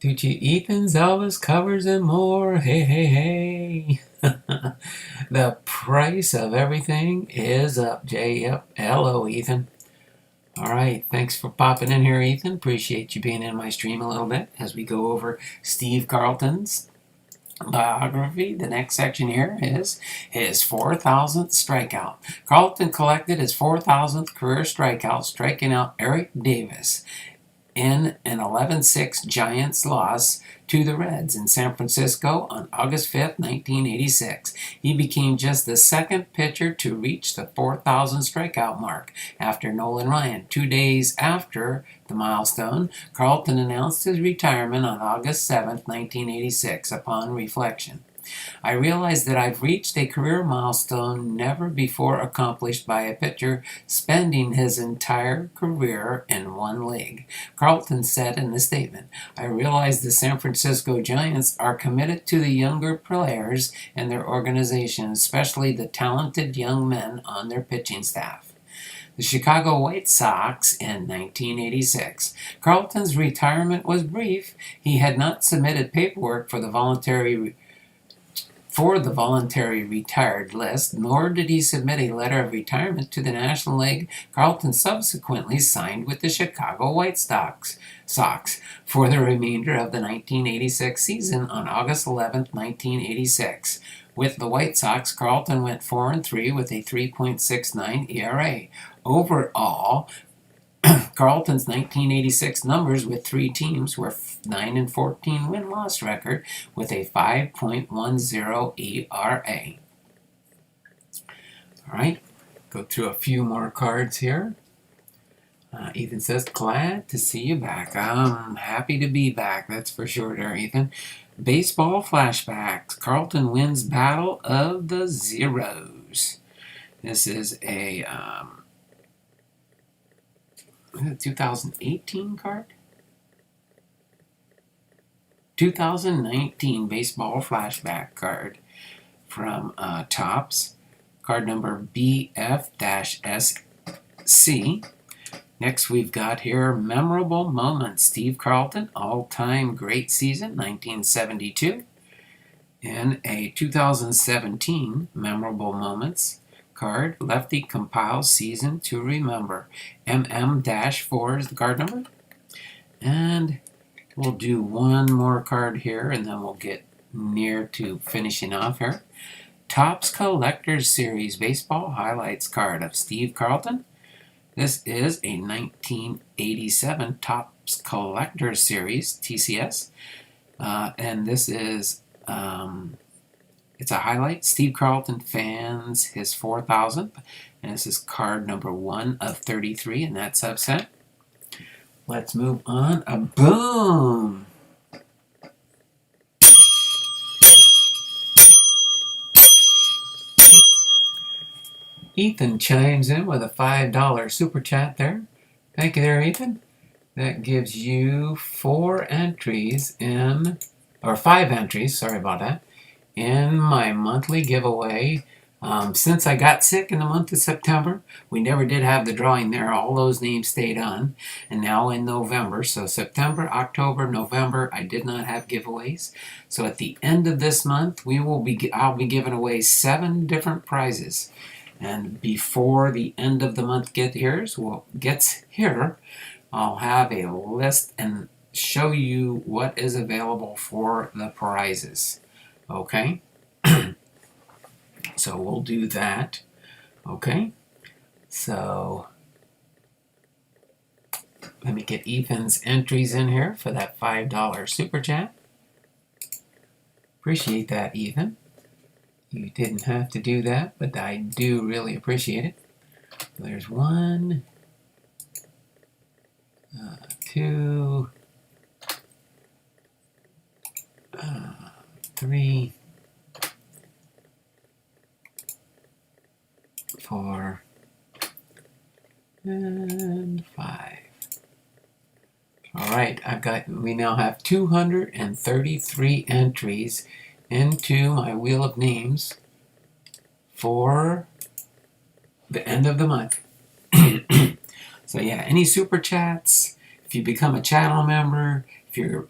Tucci, Ethan's, Elvis, covers, and more. Hey, hey, hey. The price of everything is up, Jay. Yep. Hello, Ethan. All right. Thanks for popping in here, Ethan. Appreciate you being in my stream a little bit as we go over Steve Carlton's biography. The next section here is his 4,000th strikeout. Carlton collected his 4,000th career strikeout, striking out Eric Davis in an 11-6 Giants loss to the Reds in San Francisco on August 5th, 1986. He became just the second pitcher to reach the 4,000 strikeout mark after Nolan Ryan. 2 days after the milestone, Carlton announced his retirement on August 7th, 1986, upon reflection. I realize that I've reached a career milestone never before accomplished by a pitcher spending his entire career in one league. Carlton said in the statement, I realize the San Francisco Giants are committed to the younger players in their organization, especially the talented young men on their pitching staff. The Chicago White Sox in 1986. Carlton's retirement was brief. He had not submitted paperwork for the voluntary retired list, nor did he submit a letter of retirement to the National League. Carlton subsequently signed with the Chicago White Sox for the remainder of the 1986 season on August 11, 1986. With the White Sox, Carlton went 4-3 with a 3.69 ERA. Overall, Carlton's 1986 numbers with three teams were 9-14 win-loss record with a 5.10 ERA. All right, go through a few more cards here. Ethan says, glad to see you back. I'm happy to be back, that's for sure there, Ethan. Baseball flashbacks. Carlton wins Battle of the Zeros. This is a 2018 card? 2019 baseball flashback card from Topps. Card number BF-SC. Next we've got here memorable moments. Steve Carlton, all-time great season, 1972. And a 2017 memorable moments card, Lefty compiles season to remember. MM-4 is the card number. And we'll do one more card here, and then we'll get near to finishing off here. Topps Collectors Series Baseball Highlights card of Steve Carlton. This is a 1987 Topps Collectors Series, TCS. And this is... it's a highlight. Steve Carlton fans his 4,000th. And this is card number 1 of 33 in that subset. Let's move on. Boom! Ethan chimes in with a $5 super chat there. Thank you there, Ethan. That gives you 5 entries, sorry about that, in my monthly giveaway. Since I got sick in the month of September, we never did have the drawing there. All those names stayed on. And now in November, so September, October, November, I did not have giveaways. So at the end of this month, I'll be giving away 7 different prizes. And before the end of the month gets here, I'll have a list and show you what is available for the prizes. Okay? So we'll do that. Okay? So let me get Ethan's entries in here for that $5 super chat. Appreciate that, Ethan. You didn't have to do that, but I do really appreciate it. There's 1, 2, 3, 4, and 5. All right, we now have 233 entries into my wheel of names for the end of the month. So yeah, any super chats, if you become a channel member, If you're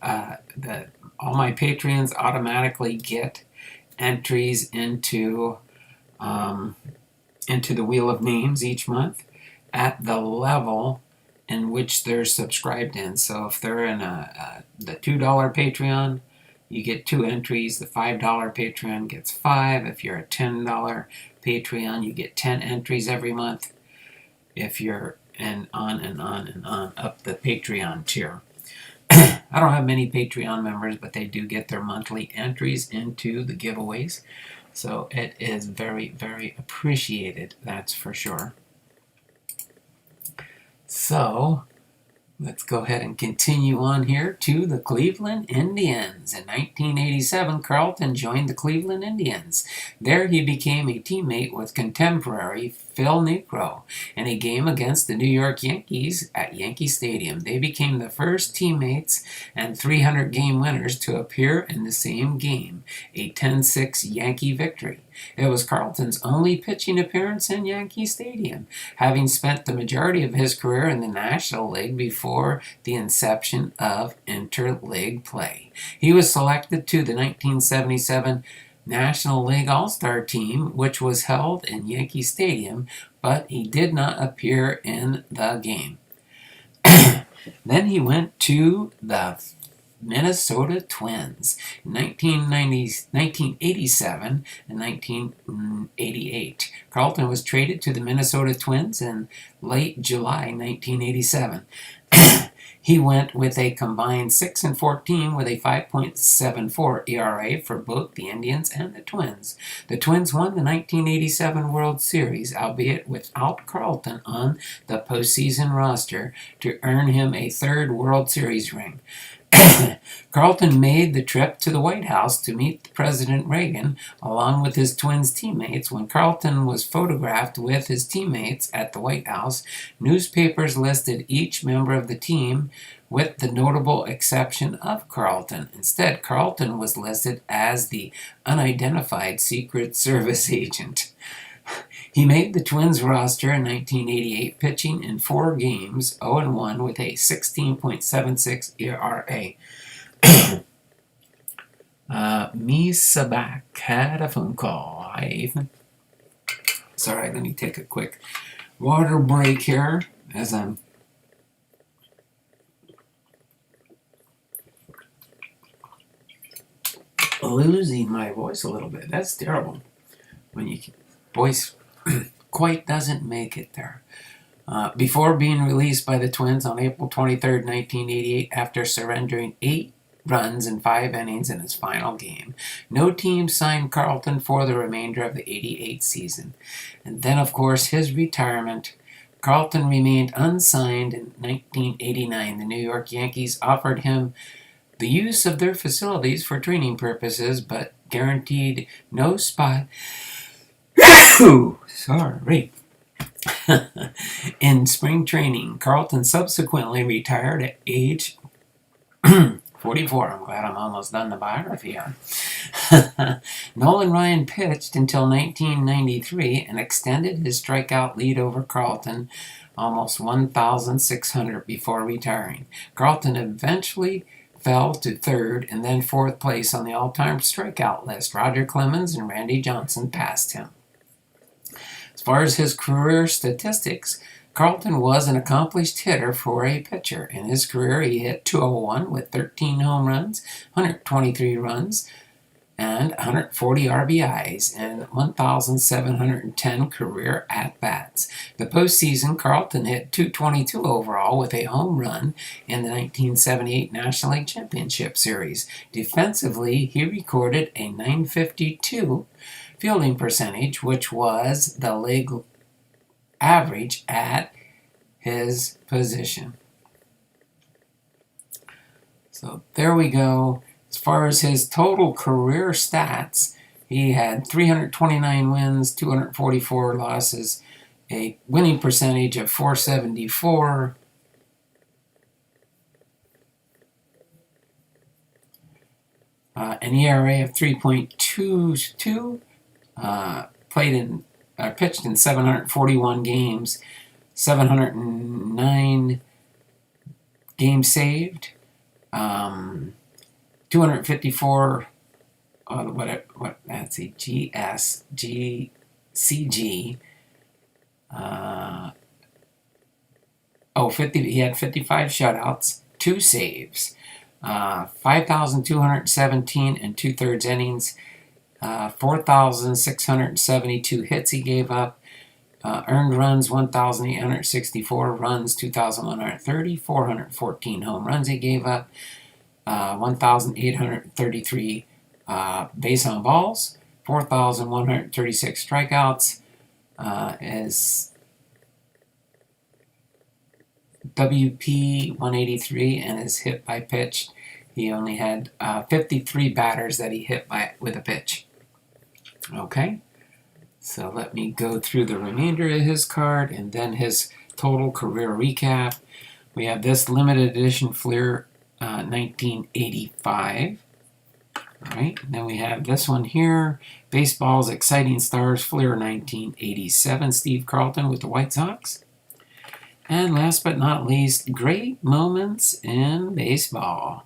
all my Patreons automatically get entries into the Wheel of Names each month at the level in which they're subscribed in. So if they're in the $2 Patreon, you get 2 entries. The $5 Patreon gets 5. If you're a $10 Patreon, you get 10 entries every month. If you're on and on and on up the Patreon tier. I don't have many Patreon members, but they do get their monthly entries into the giveaways. So it is very, very appreciated, that's for sure. So let's go ahead and continue on here to the Cleveland Indians. In 1987, Carlton joined the Cleveland Indians. There he became a teammate with contemporary Phil Niekro in a game against the New York Yankees at Yankee Stadium. They became the first teammates and 300-game winners to appear in the same game, a 10-6 Yankee victory. It was Carlton's only pitching appearance in Yankee Stadium, having spent the majority of his career in the National League before the inception of interleague play. He was selected to the 1977 National League All-Star team, which was held in Yankee Stadium, but he did not appear in the game. Then he went to the Minnesota Twins in 1987 and 1988. Carlton was traded to the Minnesota Twins in late July 1987. He went with a combined 6-14 with a 5.74 ERA for both the Indians and the Twins. The Twins won the 1987 World Series, albeit without Carlton on the postseason roster, to earn him a third World Series ring. Carlton made the trip to the White House to meet President Reagan along with his Twins teammates. When Carlton was photographed with his teammates at the White House, newspapers listed each member of the team with the notable exception of Carlton. Instead, Carlton was listed as the unidentified Secret Service agent. He made the Twins roster in 1988, pitching in 4 games, 0-1 with a 16.76 ERA. Sabak had a phone call. Hi, Ethan. Sorry, let me take a quick water break here as I'm losing my voice a little bit. That's terrible when your voice quite doesn't make it there. Before being released by the Twins on April 23, 1988, after surrendering 8 runs in 5 innings in his final game, no team signed Carlton for the remainder of the 88 season. And then, of course, his retirement. Carlton remained unsigned in 1989. The New York Yankees offered him the use of their facilities for training purposes, but guaranteed no spot sorry. In spring training. Carlton subsequently retired at age 44. I'm glad I'm almost done the biography on. Nolan Ryan pitched until 1993 and extended his strikeout lead over Carlton almost 1,600 before retiring. Carlton eventually fell to 3rd and then 4th place on the all-time strikeout list. Roger Clemens and Randy Johnson passed him. As far as his career statistics, Carlton was an accomplished hitter for a pitcher. In his career, he hit .201 with 13 home runs, 123 runs, and 140 RBIs, and 1,710 career at-bats. The postseason, Carlton hit .222 overall with a home run in the 1978 National League Championship Series. Defensively, he recorded a .952 fielding percentage, which was the league average at his position. So there we go. As far as his total career stats, he had 329 wins, 244 losses, a winning percentage of .474, an ERA of 3.22, pitched in 741 games, 709 games saved, 254. Let's see, CG. 50. He had 55 shutouts, 2 saves, 5,217 and 2/3 innings, 4,672 hits he gave up, earned runs 1,864, runs 2,130, 414 home runs he gave up, 1,833 base on balls, 4,136 strikeouts, as WP 183, and his hit by pitch. He only had 53 batters that he hit with a pitch. Okay, so let me go through the remainder of his card and then his total career recap. We have this limited edition Fleer 1985. All right, and then we have this one here, Baseball's Exciting Stars Fleer 1987, Steve Carlton with the White Sox. And last but not least, Great Moments in Baseball.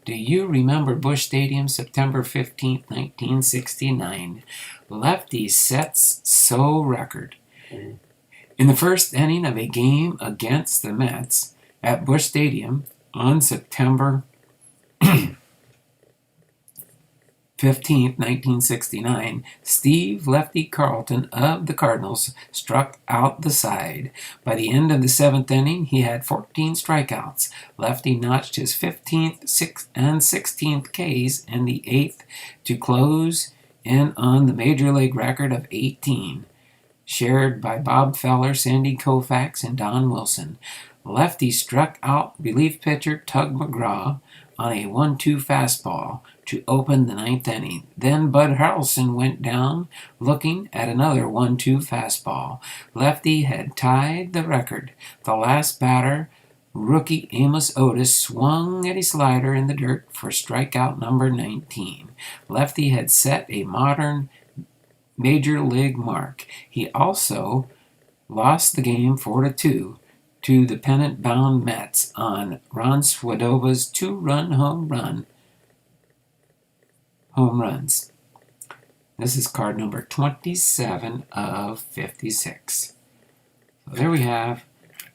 Do you remember Busch Stadium, September 15th, 1969? Lefty sets so record. In the first inning of a game against the Mets at Busch Stadium on September 15th, 1969, Steve Lefty Carlton of the Cardinals struck out the side. By the end of the 7th inning, he had 14 strikeouts. Lefty notched his 15th, 6th, and 16th Ks in the 8th to close in on the Major League record of 18, shared by Bob Feller, Sandy Koufax, and Don Wilson. Lefty struck out relief pitcher Tug McGraw on a 1-2 fastball to open the 9th inning. Then Bud Harrelson went down looking at another 1-2 fastball. Lefty had tied the record. The last batter, rookie Amos Otis, swung at a slider in the dirt for strikeout number 19. Lefty had set a modern major league mark. He also lost the game 4-2 to the pennant-bound Mets on Ron Swadova's 2-run home runs. This is card number 27 of 56. So there we have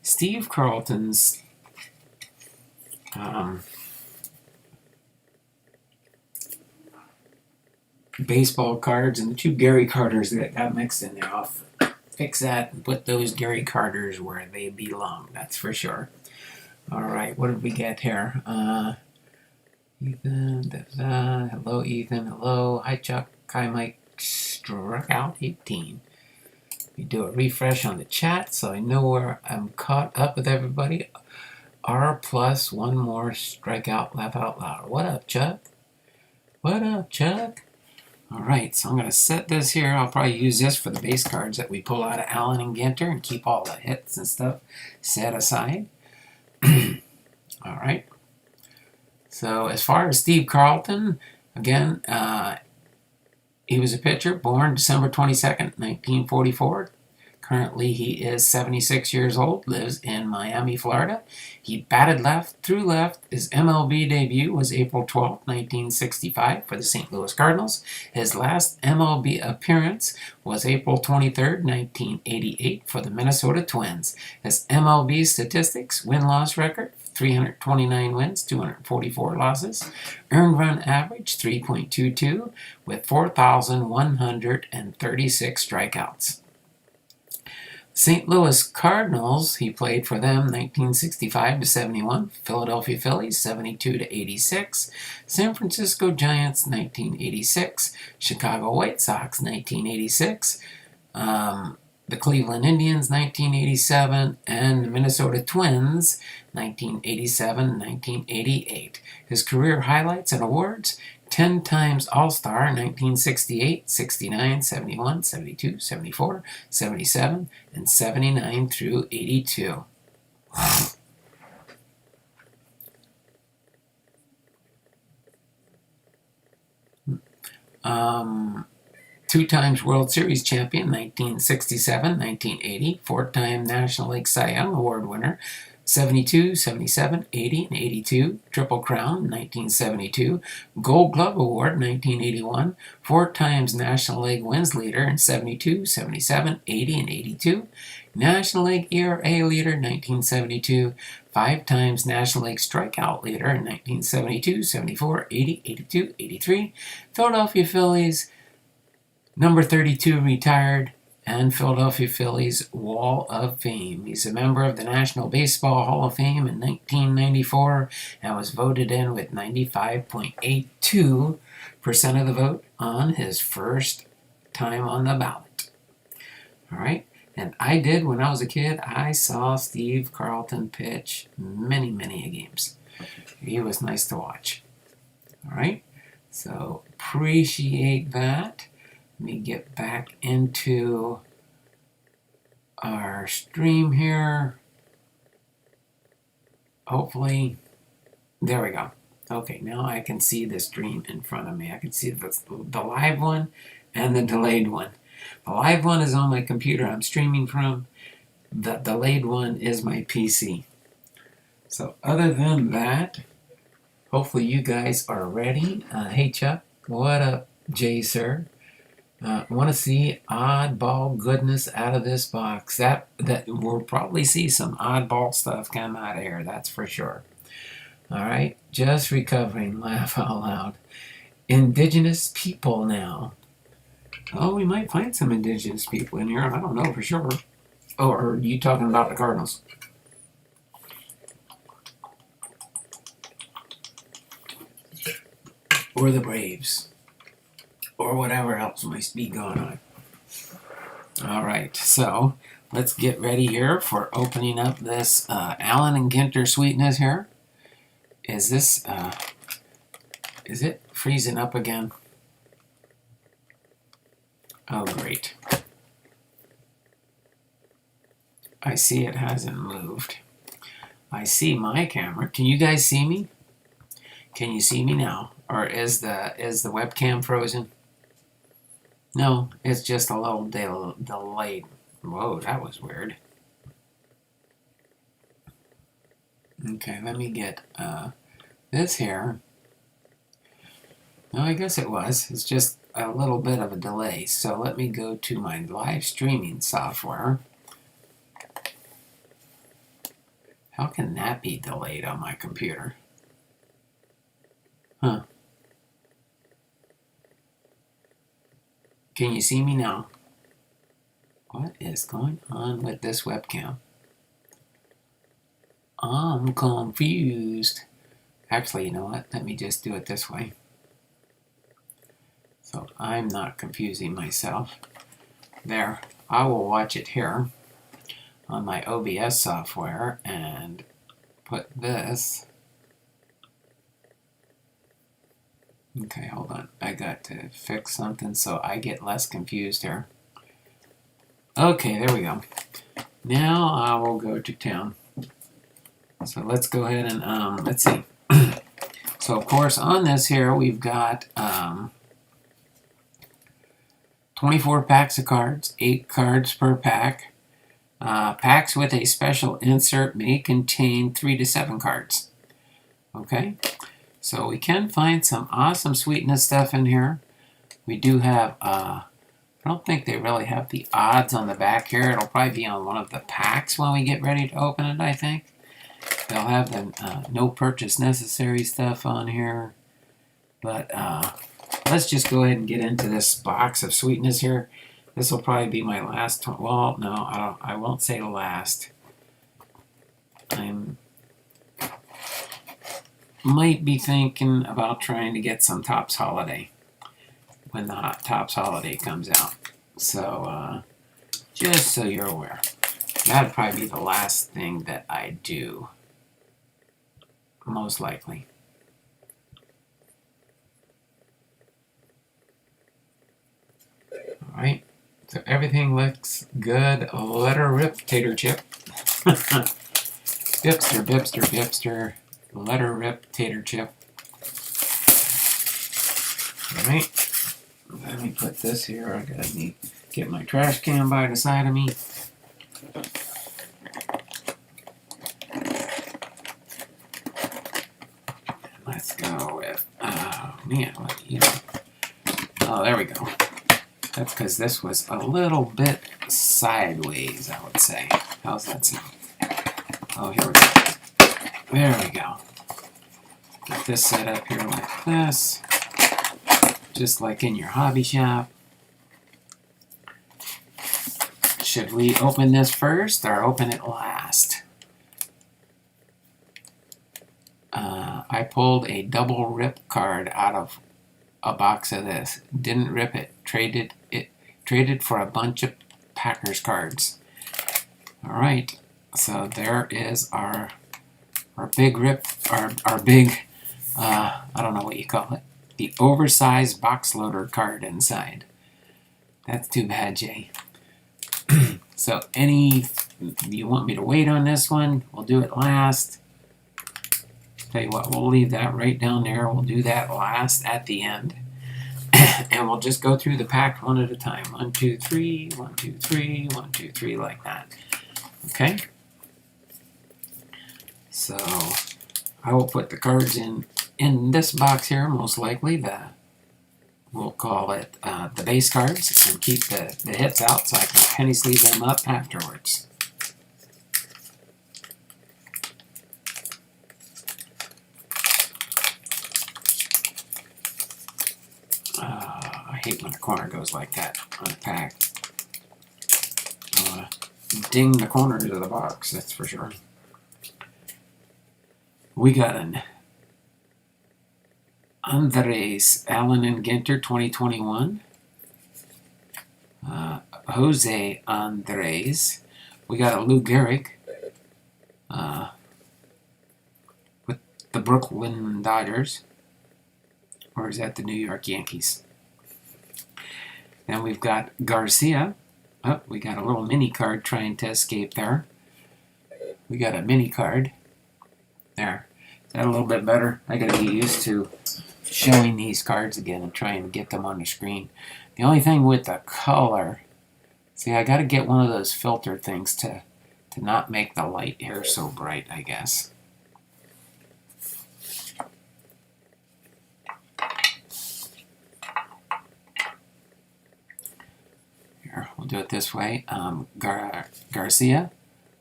Steve Carlton's baseball cards and the 2 Gary Carters that got mixed in there. I'll fix that and put those Gary Carters where they belong, that's for sure. All right, what did we get here? Ethan, hello Ethan, hello. Hi Chuck, hi Mike, struck out 18. We do a refresh on the chat so I know where I'm caught up with everybody. R plus 1 more strikeout, laugh out loud. What up, Chuck? What up, Chuck? All right, so I'm going to set this here. I'll probably use this for the base cards that we pull out of Allen and Ginter and keep all the hits and stuff set aside. All right. So as far as Steve Carlton, again, he was a pitcher born December 22nd, 1944. Currently, he is 76 years old, lives in Miami, Florida. He batted left through left. His MLB debut was April 12, 1965 for the St. Louis Cardinals. His last MLB appearance was April 23, 1988 for the Minnesota Twins. His MLB statistics, win-loss record, 329 wins, 244 losses. Earned run average, 3.22 with 4,136 strikeouts. St. Louis Cardinals, he played for them 1965 to 71. Philadelphia Phillies 72 to 86. San Francisco Giants 1986. Chicago White Sox 1986. The Cleveland Indians 1987 and the Minnesota Twins 1987-1988. His career highlights and awards: 10 times All-Star, 1968, 69, 71, 72, 74, 77, and 79 through 82. Two times World Series champion, 1967, 1980, 4-time National League Cy Young Award winner, 72, 77, 80, and 82. Triple Crown, 1972. Gold Glove Award, 1981. 4 times National League wins leader in 72, 77, 80, and 82. National League ERA leader, 1972. 5 times National League strikeout leader in 1972, 74, 80, 82, 83. Philadelphia Phillies, number 32 retired, and Philadelphia Phillies Wall of Fame. He's a member of the National Baseball Hall of Fame in 1994 and was voted in with 95.82% of the vote on his first time on the ballot. All right. And I did, when I was a kid, I saw Steve Carlton pitch many, many games. He was nice to watch. All right. So appreciate that. Let me get back into our stream here. Hopefully, there we go. Okay, now I can see the stream in front of me. I can see the live one and the delayed one. The live one is on my computer I'm streaming from. The delayed one is my PC. So other than that, hopefully you guys are ready. Hey Chuck, what up, Jay sir? Want to see oddball goodness out of this box. That we'll probably see some oddball stuff come out of here, that's for sure. All right, just recovering, laugh out loud. Indigenous people now. Oh, we might find some indigenous people in here. I don't know for sure. Oh, are you talking about the Cardinals? Or the Braves? Or whatever else might be going on. All right, so let's get ready here for opening up this Allen and Ginter sweetness here. Is it freezing up again? Oh, great. I see it hasn't moved. I see my camera. Can you guys see me? Can you see me now? Or is the webcam frozen? No, it's just a little delayed. Whoa, that was weird. Okay, let me get this here. No, I guess it was. It's just a little bit of a delay. So let me go to my live streaming software. How can that be delayed on my computer? Huh. Can you see me now? What is going on with this webcam? I'm confused. Actually, you know what? Let me just do it this way. So I'm not confusing myself. There. I will watch it here on my OBS software and put this. Okay, hold on. I got to fix something so I get less confused here. Okay, there we go. Now I will go to town. So let's go ahead and let's see. So of course on this here we've got 24 packs of cards, 8 cards per pack. Packs with a special insert may contain 3 to 7 cards. Okay, so we can find some awesome sweetness stuff in here. We do have, I don't think they really have the odds on the back here. It'll probably be on one of the packs when we get ready to open it, I think. They'll have the no purchase necessary stuff on here. But let's just go ahead and get into this box of sweetness here. This will probably be my last one. Well, no, I won't say last. Might be thinking about trying to get some Topps Holiday when the Topps Holiday comes out. So, just so you're aware. That'd probably be the last thing that I do. Most likely. Alright. So everything looks good. Let her rip, Tater Chip. Bipster, bipster, bipster. Let her rip, Tater Chip. Alright. Let me put this here. I gotta get my trash can by the side of me. we go. That's because this was a little bit sideways, I would say. How's that sound? Oh, here we go. There we go. Get this set up here like this. Just like in your hobby shop. Should we open this first or open it last? I pulled a double rip card out of a box of this. Didn't rip it. Traded for a bunch of Packers cards. All right. So there is our big rip, our big, I don't know what you call it, the oversized box loader card inside. That's too bad, Jay. So you want me to wait on this one? We'll do it last. Tell you what, we'll leave that right down there. We'll do that last at the end. And we'll just go through the pack one at a time. 1, 2, 3, 1, 2, 3, 1, 2, 3, like that. Okay? So I will put the cards in this box here, most likely. We'll call it the base cards, and keep the hits out so I can penny sleeve them up afterwards. I hate when the corner goes like that on a pack. Ding the corners of the box, that's for sure. We got an Andres Allen and Ginter 2021. Jose Andres. We got a Lou Gehrig with the Brooklyn Dodgers. Or is that the New York Yankees? Then we've got Garcia. Oh, we got a little mini card trying to escape there. We got a mini card. There. Is that a little bit better? I got to get used to showing these cards again and trying to get them on the screen. The only thing with the color, see, I got to get one of those filter things to not make the light here so bright, I guess. Here, we'll do it this way. Garcia.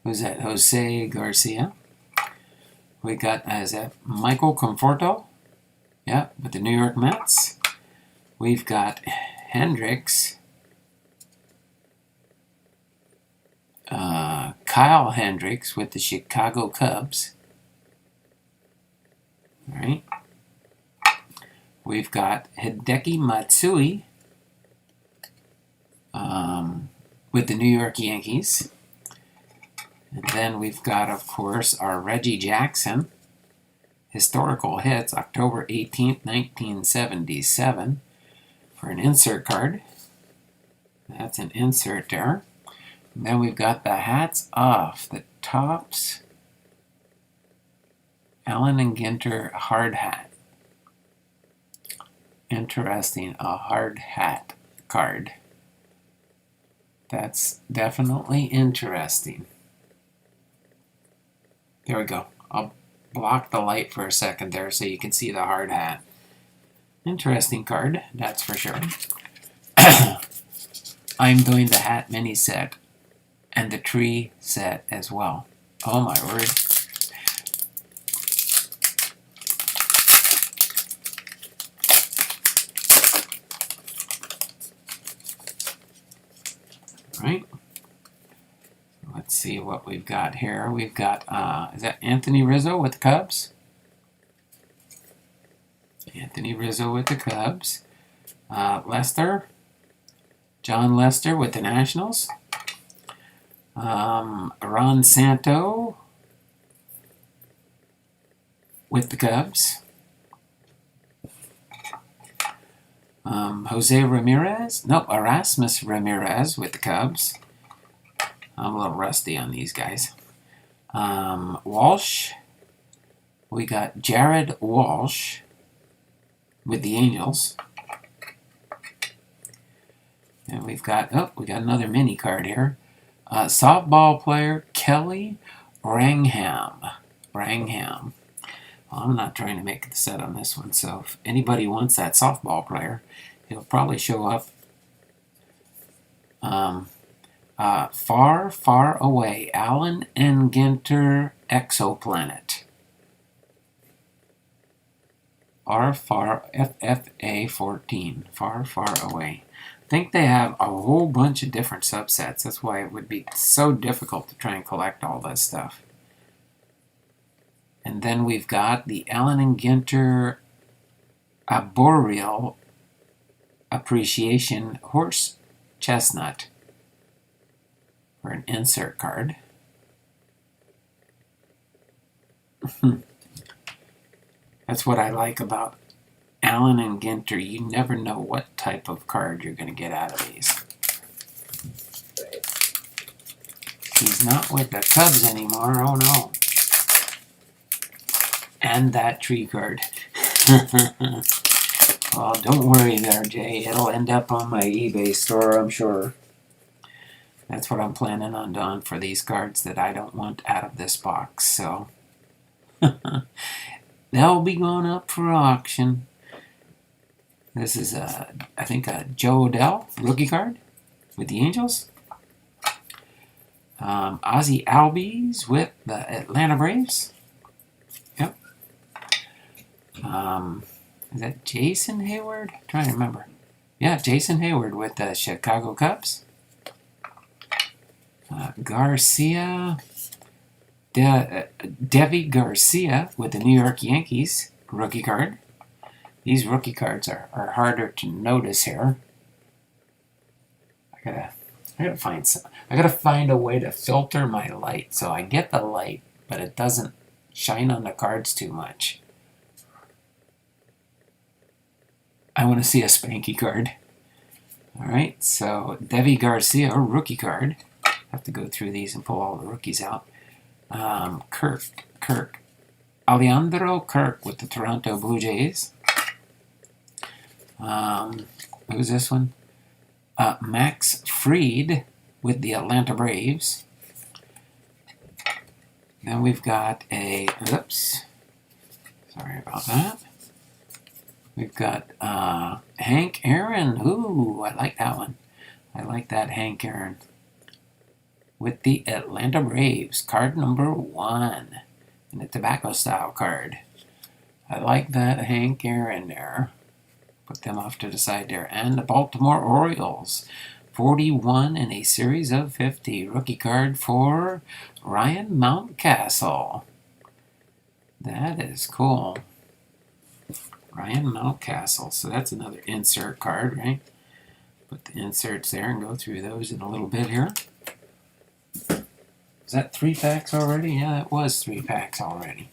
Who's that? Jose Garcia. We got, is that Michael Conforto? Yeah, with the New York Mets. We've got Hendricks. Kyle Hendricks with the Chicago Cubs. All right. We've got Hideki Matsui with the New York Yankees. And then we've got, of course, our Reggie Jackson. Historical hits, October 18th, 1977. For an insert card. That's an insert there. And then we've got the hats off. The Topps Allen and Ginter hard hat. Interesting, a hard hat card. That's definitely interesting. There we go. I'll block the light for a second there so you can see the hard hat. Interesting card, that's for sure. I'm doing the hat mini set and the tree set as well. Oh my word. Right. Let's see what we've got here. We've got, is that Anthony Rizzo with the Cubs? Anthony Rizzo with the Cubs. Lester. John Lester with the Nationals. Ron Santo with the Cubs. Jose Ramirez. Nope, Erasmus Ramirez with the Cubs. I'm a little rusty on these guys. Walsh. We got Jared Walsh with the Angels. And we've got, we got another mini card here. Softball player Kelly Wrangham. Well, I'm not trying to make the set on this one, so if anybody wants that softball player, he'll probably show up far, far away. Allen and Ginter exoplanet. Far, FFA 14. Far, far away. I think they have a whole bunch of different subsets. That's why it would be so difficult to try and collect all this stuff. And then we've got the Allen and Ginter Arboreal Appreciation Horse Chestnut for an insert card. That's what I like about Allen and Ginter. You never know what type of card you're going to get out of these. He's not with the Cubs anymore. Oh no. And that tree card. Well, don't worry there, Jay. It'll end up on my eBay store, I'm sure. That's what I'm planning on doing for these cards that I don't want out of this box. So they'll be going up for auction. This is, I think, a Joe Odell rookie card with the Angels. Ozzie Albies with the Atlanta Braves. Yep. Is that Jason Hayward? I'm trying to remember. Yeah, Jason Hayward with the Chicago Cubs. Garcia. Devi Garcia with the New York Yankees rookie card. These rookie cards are harder to notice here. I gotta find a way to filter my light so I get the light, but it doesn't shine on the cards too much. I want to see a Spanky card. Alright, so Devi Garcia, rookie card. I have to go through these and pull all the rookies out. Alejandro Kirk with the Toronto Blue Jays. Who's this one? Max Fried with the Atlanta Braves. Then we've got oops, sorry about that. We've got Hank Aaron. Ooh, I like that one. I like that Hank Aaron with the Atlanta Braves. Card number 1. And a tobacco style card. I like that Hank Aaron there. Put them off to the side there. And the Baltimore Orioles. 41 in a series of 50. Rookie card for Ryan Mountcastle. That is cool. Ryan Mountcastle. So that's another insert card, right? Put the inserts there and go through those in a little bit here. Is that 3 packs already? Yeah, that was 3 packs already.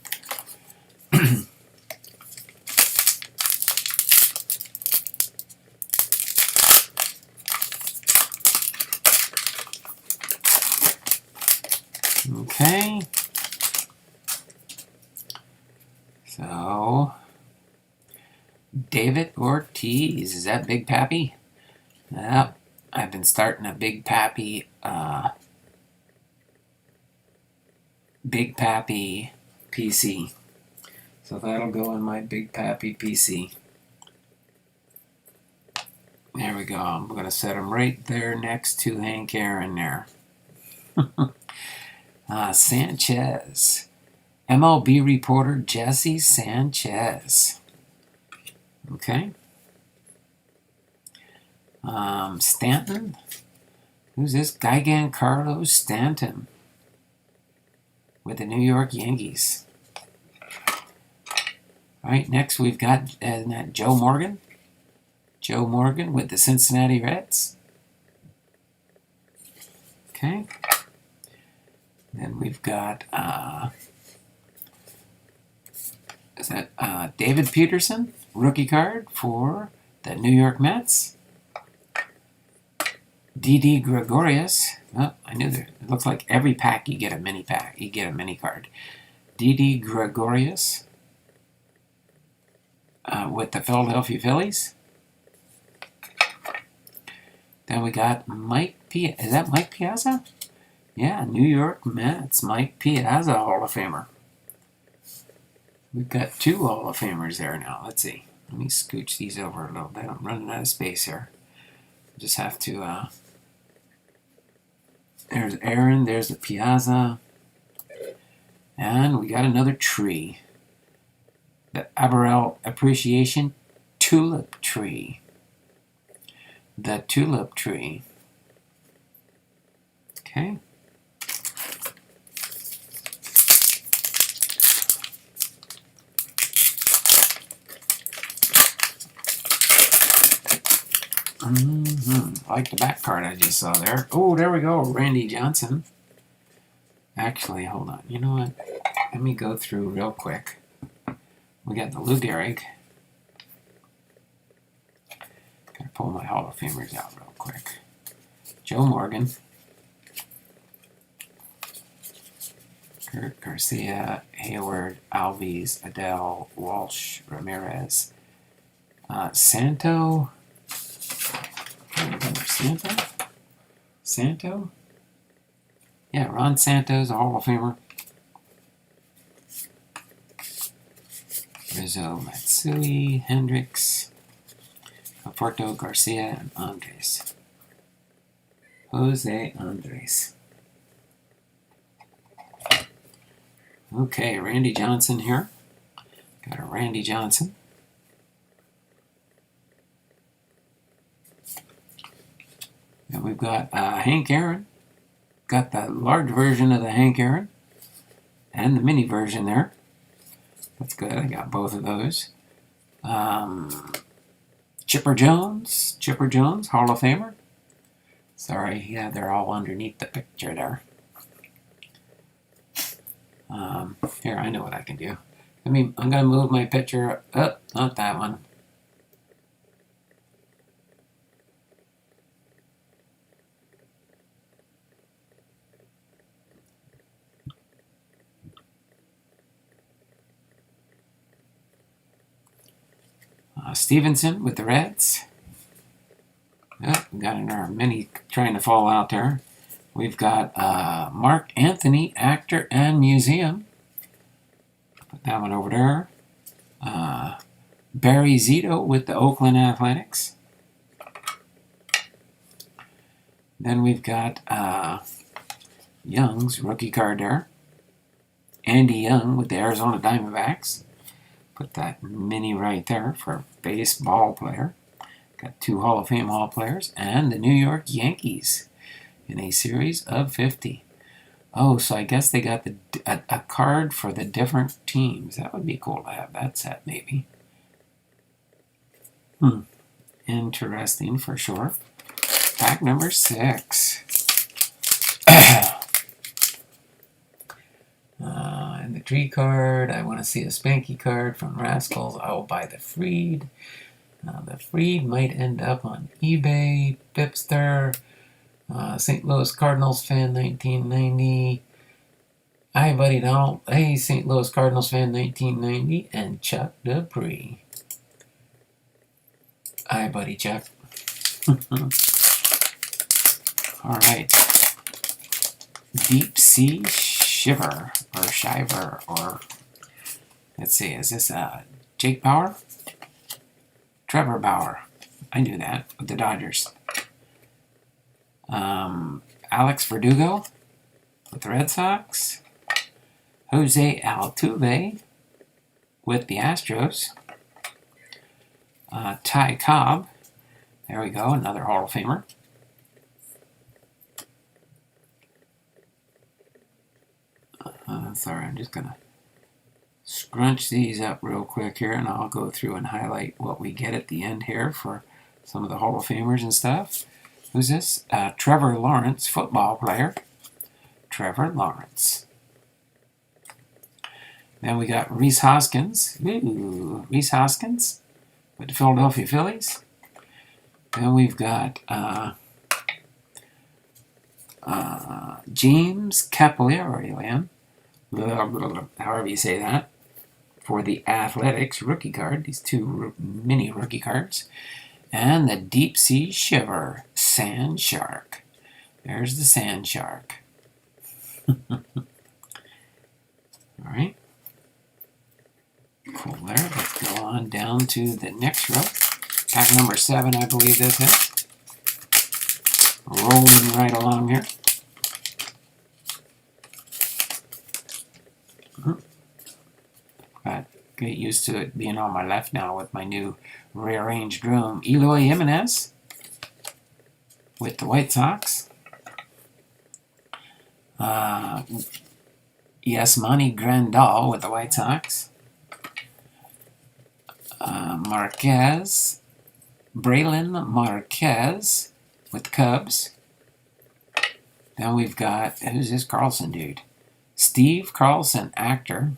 Okay. So, David Ortiz. Is that Big Pappy? Yep. I've been starting a Big Pappy PC. So that'll go in my Big Pappy PC. There we go. I'm going to set him right there next to Hank Aaron there. Sanchez. MLB reporter Jesse Sanchez. Okay. Stanton. Who's this? Giancarlo Stanton with the New York Yankees. All right, next we've got Joe Morgan. Joe Morgan with the Cincinnati Reds. Okay. Then we've got David Peterson, rookie card for the New York Mets. Didi Gregorius. Oh, I knew there. It looks like every pack you get a mini pack. You get a mini card. Didi Gregorius with the Philadelphia Phillies. Then we got Mike Piazza. Is that Mike Piazza? Yeah, New York Mets. Mike Piazza, Hall of Famer. We've got 2 Hall of Famers there now. Let's see. Let me scooch these over a little bit. I'm running out of space here. Just have to, there's Aaron, there's the Piazza, and we got another tree. The Aberrell Appreciation Tulip Tree. The Tulip Tree. Okay. Like the back card I just saw there. Oh, there we go. Randy Johnson. Actually, hold on. You know what? Let me go through real quick. We got the Lou Gehrig. Gotta pull my Hall of Famers out real quick. Joe Morgan. Kurt Garcia, Hayward, Alves, Adele, Welch, Ramirez, Santo. Santo? Yeah, Ron Santo's a Hall of Famer. Rizzo, Matsui, Hendricks, Porto, Garcia, and Andres. Jose Andres. Okay, Randy Johnson here. Got a Randy Johnson. And we've got Hank Aaron. Got the large version of the Hank Aaron and the mini version there. That's good. I got both of those. Chipper Jones, Hall of Famer. Sorry, yeah, they're all underneath the picture there. Here, I know what I can do. I'm going to move my picture up. Not that one. Stevenson with the Reds. Oh, we got another mini trying to fall out there. We've got Mark Anthony, actor and museum. Put that one over there. Barry Zito with the Oakland Athletics. Then we've got Young's rookie card there. Andy Young with the Arizona Diamondbacks. Put that mini right there for a baseball player. Got 2 Hall of Fame Hall players and the New York Yankees in a series of 50. Oh, so I guess they got a card for the different teams. That would be cool to have that set, maybe. Interesting for sure. Pack number 6. And the tree card, I want to see a Spanky card from Rascals. I will buy the Freed. The Freed might end up on eBay. Pipster. St. Louis Cardinals fan, 1990. Hi, Buddy Donald. Hey, St. Louis Cardinals fan, 1990. And Chuck Dupree. Hi, Buddy Chuck. All right. Deep Sea Shiver or Shiver or let's see, is this Jake Bauer? Trevor Bauer. I knew that with the Dodgers. Alex Verdugo with the Red Sox. Jose Altuve with the Astros. Ty Cobb. There we go, another Hall of Famer. Sorry, I'm just going to scrunch these up real quick here, and I'll go through and highlight what we get at the end here for some of the Hall of Famers and stuff. Who's this? Trevor Lawrence, football player. Trevor Lawrence. Then we got Rhys Hoskins. Ooh, Rhys Hoskins with the Philadelphia Phillies. Then we've got James Capillarian, however you say that, for the Athletics rookie card. These 2 mini rookie cards. And the Deep Sea Shiver Sand Shark. There's the Sand Shark. All right. Cool there. Let's go on down down to the next row. Pack number 7, I believe this is. Rolling right along here. But get used to it being on my left now with my new rearranged room. Eloy Jimenez with the White Sox. Yasmani Grandal with the White Sox. Braylon Marquez with the Cubs. Then we've got, who's this Carlson dude? Steve Carlson, actor.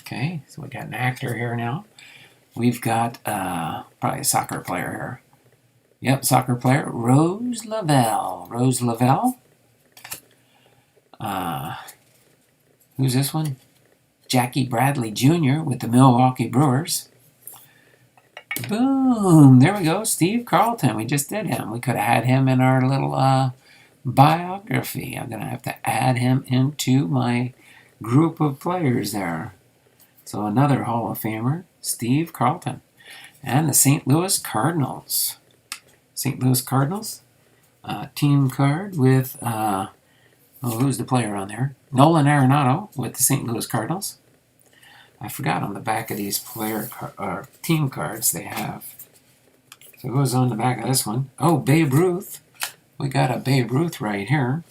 Okay, so we got an actor here now. We've got probably a soccer player here. Yep, soccer player. Rose Lavelle. Who's this one? Jackie Bradley Jr. with the Milwaukee Brewers. Boom! There we go. Steve Carlton. We just did him. We could have had him in our little biography. I'm going to have to add him into my group of players there. So another Hall of Famer, Steve Carlton. And the St. Louis Cardinals. Team card with, who's the player on there? Nolan Ryan with the St. Louis Cardinals. I forgot on the back of these team cards they have. So who's on the back of this one? Oh, Babe Ruth. We got a Babe Ruth right here.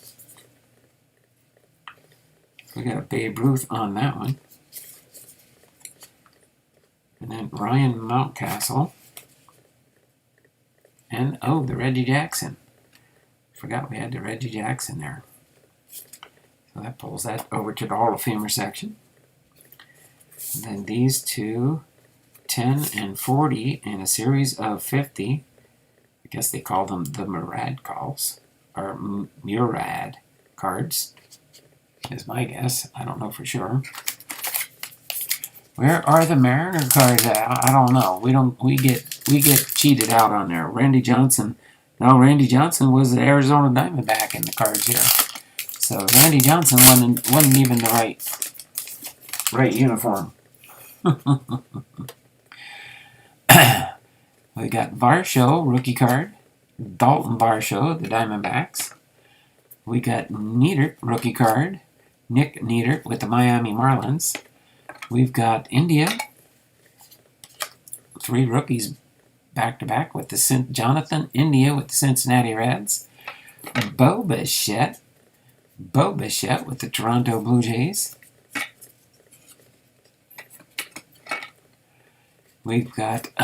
We got a Babe Ruth on that one. And then Ryan Mountcastle. And, oh, the Reggie Jackson. Forgot we had the Reggie Jackson there. So that pulls that over to the Hall of Famer section. And then these two, 10 and 40 in a series of 50. I guess they call them the Murad cards, is my guess. I don't know for sure. Where are the Mariner cards at? I don't know. We get cheated out on there. Randy Johnson. No, Randy Johnson was the Arizona Diamondback in the cards here. So Randy Johnson wasn't even the right uniform. We got Varsho, rookie card. Dalton Varsho, the Diamondbacks. We got Neidert, rookie card. Nick Neidert with the Miami Marlins. We've got India. 3 rookies back-to-back with the Jonathan India with the Cincinnati Reds. Bo Bichette with the Toronto Blue Jays. We've got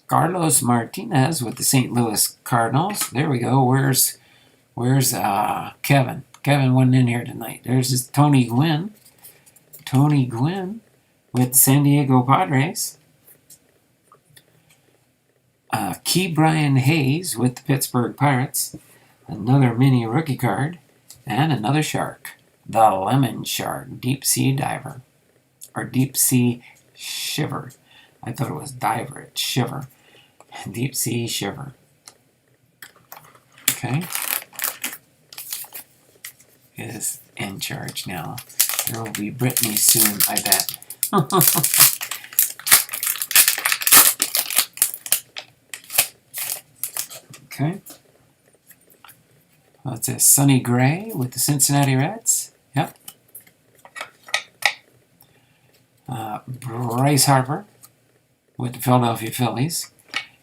Carlos Martinez with the St. Louis Cardinals. There we go. Where's Kevin? Kevin wasn't in here tonight. There's Tony Gwynn. Tony Gwynn with San Diego Padres. Brian Hayes with the Pittsburgh Pirates. Another mini rookie card. And another shark. The Lemon Shark. Deep Sea Diver. Or Deep Sea Shiver. I thought it was diver. It's shiver. Deep Sea Shiver. Okay. Is in charge now. There will be Brittany soon, I bet. Okay. That's a Sonny Gray with the Cincinnati Reds. Yep. Bryce Harper with the Philadelphia Phillies.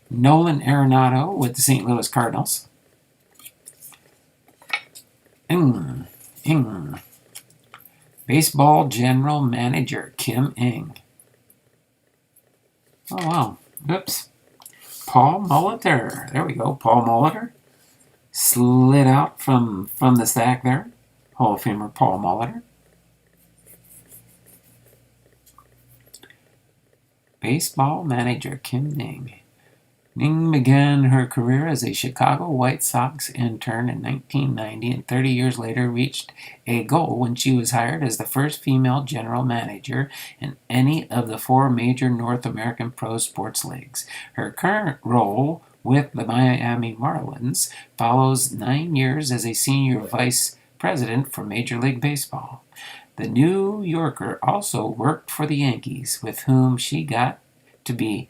Nolan Arenado with the St. Louis Cardinals. Baseball General Manager Kim Ng. Oh, wow. Oops. Paul Molitor. There we go. Paul Molitor. Slid out from the stack there. Hall of Famer Paul Molitor. Baseball Manager Kim Ng. Ng began her career as a Chicago White Sox intern in 1990 and 30 years later reached a goal when she was hired as the first female general manager in any of the 4 major North American pro sports leagues. Her current role with the Miami Marlins follows 9 years as a senior vice president for Major League Baseball. The New Yorker also worked for the Yankees, with whom she got to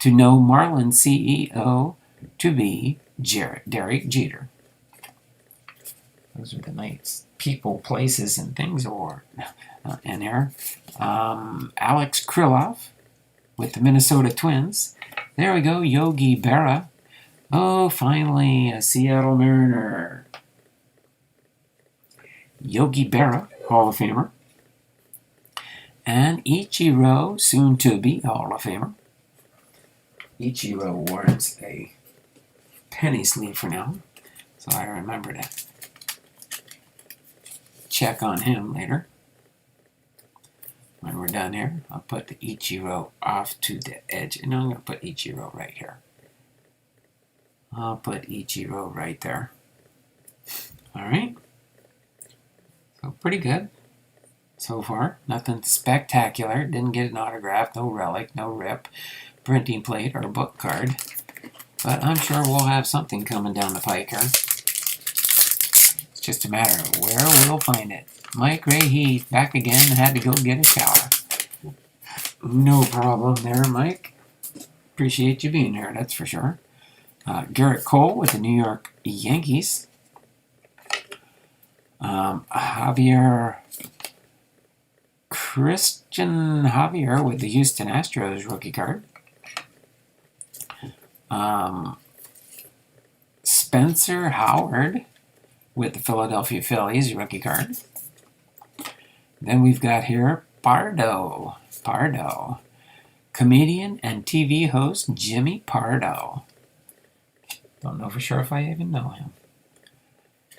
know Marlin CEO to be Derek Jeter. Those are the nice people, places, and things in here. Alex Krylov with the Minnesota Twins. There we go, Yogi Berra. Oh, finally, a Seattle Mariner. Yogi Berra, Hall of Famer. And Ichiro, soon to be Hall of Famer. Ichiro warrants a penny sleeve for now, so I remember to check on him later. When we're done here, I'll put the Ichiro off to the edge, and I'm going to put Ichiro right here. I'll put Ichiro right there. All right. So pretty good so far. Nothing spectacular. Didn't get an autograph, no relic, no rip, printing plate, or book card. But I'm sure we'll have something coming down the pike here. It's just a matter of where we'll find it. Mike Ray Heath back again, had to go get a shower. No problem there, Mike. Appreciate you being here, that's for sure. Garrett Cole with the New York Yankees. Christian Javier with the Houston Astros rookie card. Spencer Howard with the Philadelphia Phillies rookie card. Then we've got here Pardo. Comedian and TV host Jimmy Pardo. Don't know for sure if I even know him.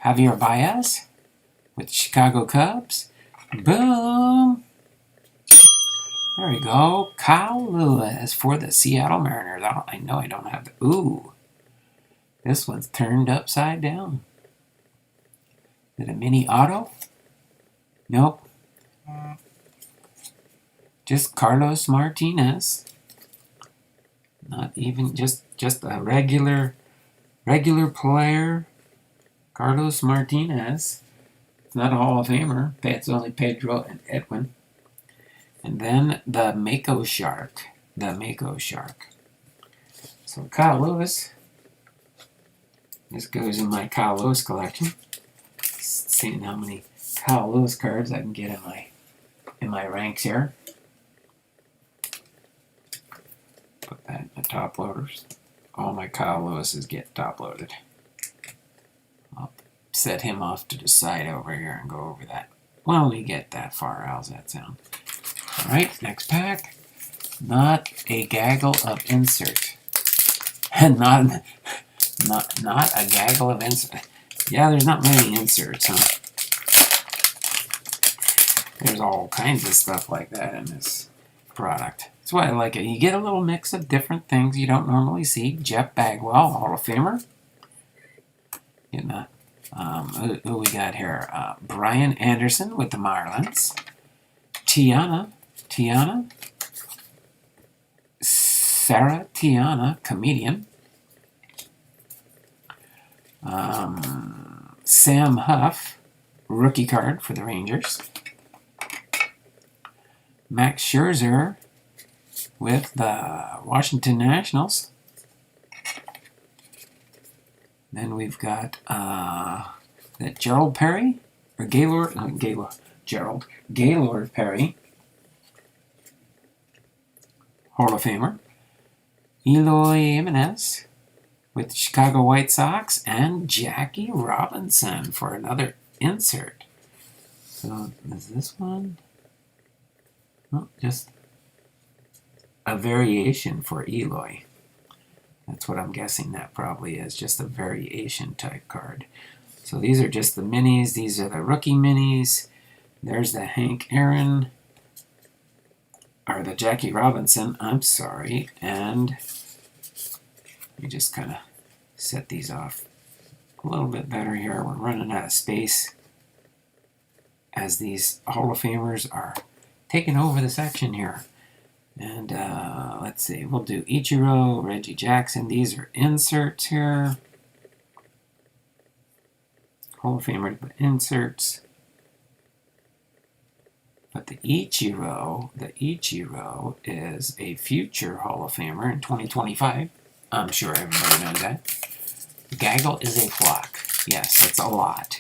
Javier Baez with the Chicago Cubs. Boom! There we go. Kyle Lewis for the Seattle Mariners. I know I don't have the... Ooh. This one's turned upside down. Is it a mini auto? Nope. Just Carlos Martinez. Not even just a regular player. Carlos Martinez. It's not a Hall of Famer. It's only Pedro and Edwin. And then the Mako Shark. So Kyle Lewis. This goes in my Kyle Lewis collection. Seeing how many Kyle Lewis cards I can get in my ranks here. Put that in the top loaders. All my Kyle Lewises get top loaded. I'll set him off to the side over here and go over that. Well, we get that far. How's that sound? All right, next pack. Not a gaggle of insert. not a gaggle of insert. Yeah, there's not many inserts, huh? There's all kinds of stuff like that in this product. That's why I like it. You get a little mix of different things you don't normally see. Jeff Bagwell, Hall of Famer. Getting that. Who we got here? Brian Anderson with the Marlins. Tiana. Sarah Tiana, comedian. Sam Huff, rookie card for the Rangers. Max Scherzer with the Washington Nationals. Then we've got that Gerald Perry, or Gaylord Perry, Hall of Famer. Eloy Jimenez with the Chicago White Sox, and Jackie Robinson for another insert. So is this one? Oh, just a variation for Eloy. That's what I'm guessing that probably is, just a variation type card. So these are just the minis. These are the rookie minis. There's the Hank Aaron, or the Jackie Robinson, I'm sorry. And we just kind of set these off a little bit better here. We're running out of space as these Hall of Famers are taking over the section here. And let's see, we'll do Ichiro, Reggie Jackson. These are inserts here. Hall of Famer inserts. But the Ichiro is a future Hall of Famer in 2025. I'm sure everybody knows that. Gaggle is a flock. Yes, it's a lot.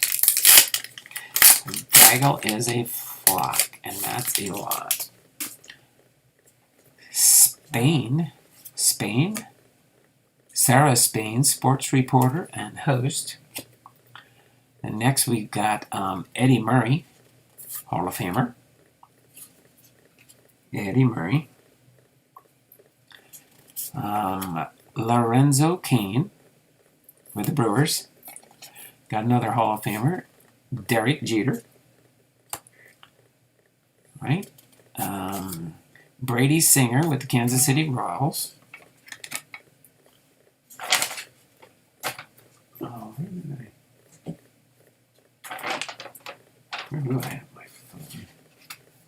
Gaggle is a flock, and that's a lot. Spain. Sarah Spain, sports reporter and host. And next we've got Eddie Murray, Hall of Famer. Eddie Murray. Lorenzo Cain with the Brewers. Got another Hall of Famer, Derek Jeter. Right? Brady Singer with the Kansas City Royals. Oh, where do I have my phone?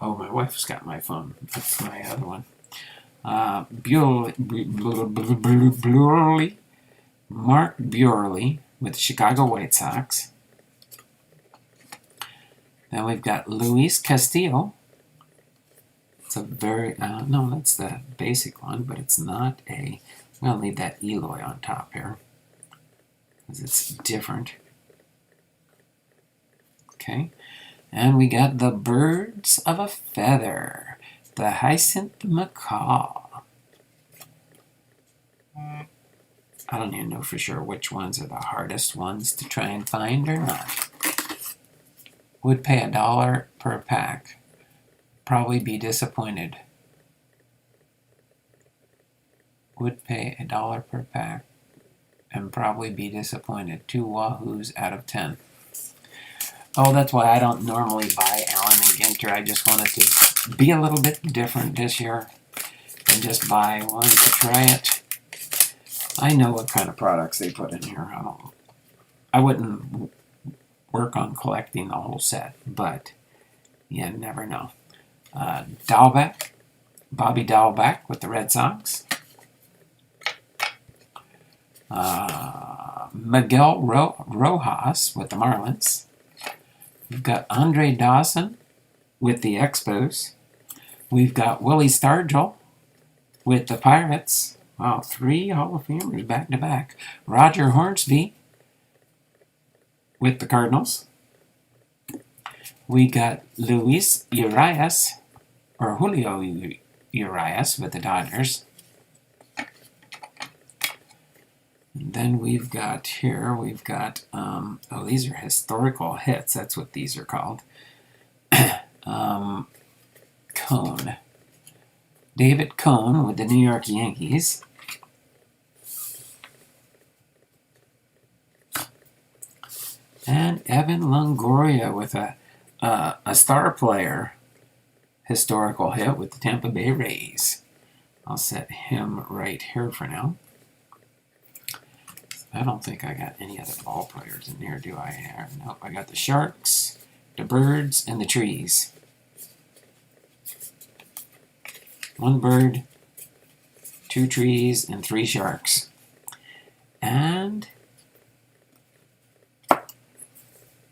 Oh, my wife's got my phone. That's my other one. Mark Buehrle with the Chicago White Sox. Then we've got Luis Castillo. It's a very, no, that's the basic one, but it's not a, I'm going to leave that Eloy on top here, because it's different. Okay, and we got the Birds of a Feather, the Hyacinth Macaw. I don't even know for sure which ones are the hardest ones to try and find or not. Would pay $1 per pack. Probably be disappointed. Would pay $1 per pack and probably be disappointed. 2 Wahoos out of 10. Oh, that's why I don't normally buy Allen and Ginter. I just wanted to be a little bit different this year and just buy one to try it. I know what kind of products they put in here. I wouldn't work on collecting the whole set, but you never know. Dalbec, Bobby Dalbec with the Red Sox. Miguel Rojas with the Marlins. We've got Andre Dawson with the Expos. We've got Willie Stargell with the Pirates. Wow, 3 Hall of Famers back to back. Roger Hornsby with the Cardinals. We got Luis Urias, or Julio Urias with the Dodgers. And then we've got here, oh, these are historical hits. That's what these are called. Cone. David Cone with the New York Yankees. And Evan Longoria with a star player historical hit with the Tampa Bay Rays. I'll set him right here for now. I don't think I got any other ball players in here, do I? Nope, I got the Sharks, the Birds, and the Trees. 1 bird, 2 trees, and 3 sharks. And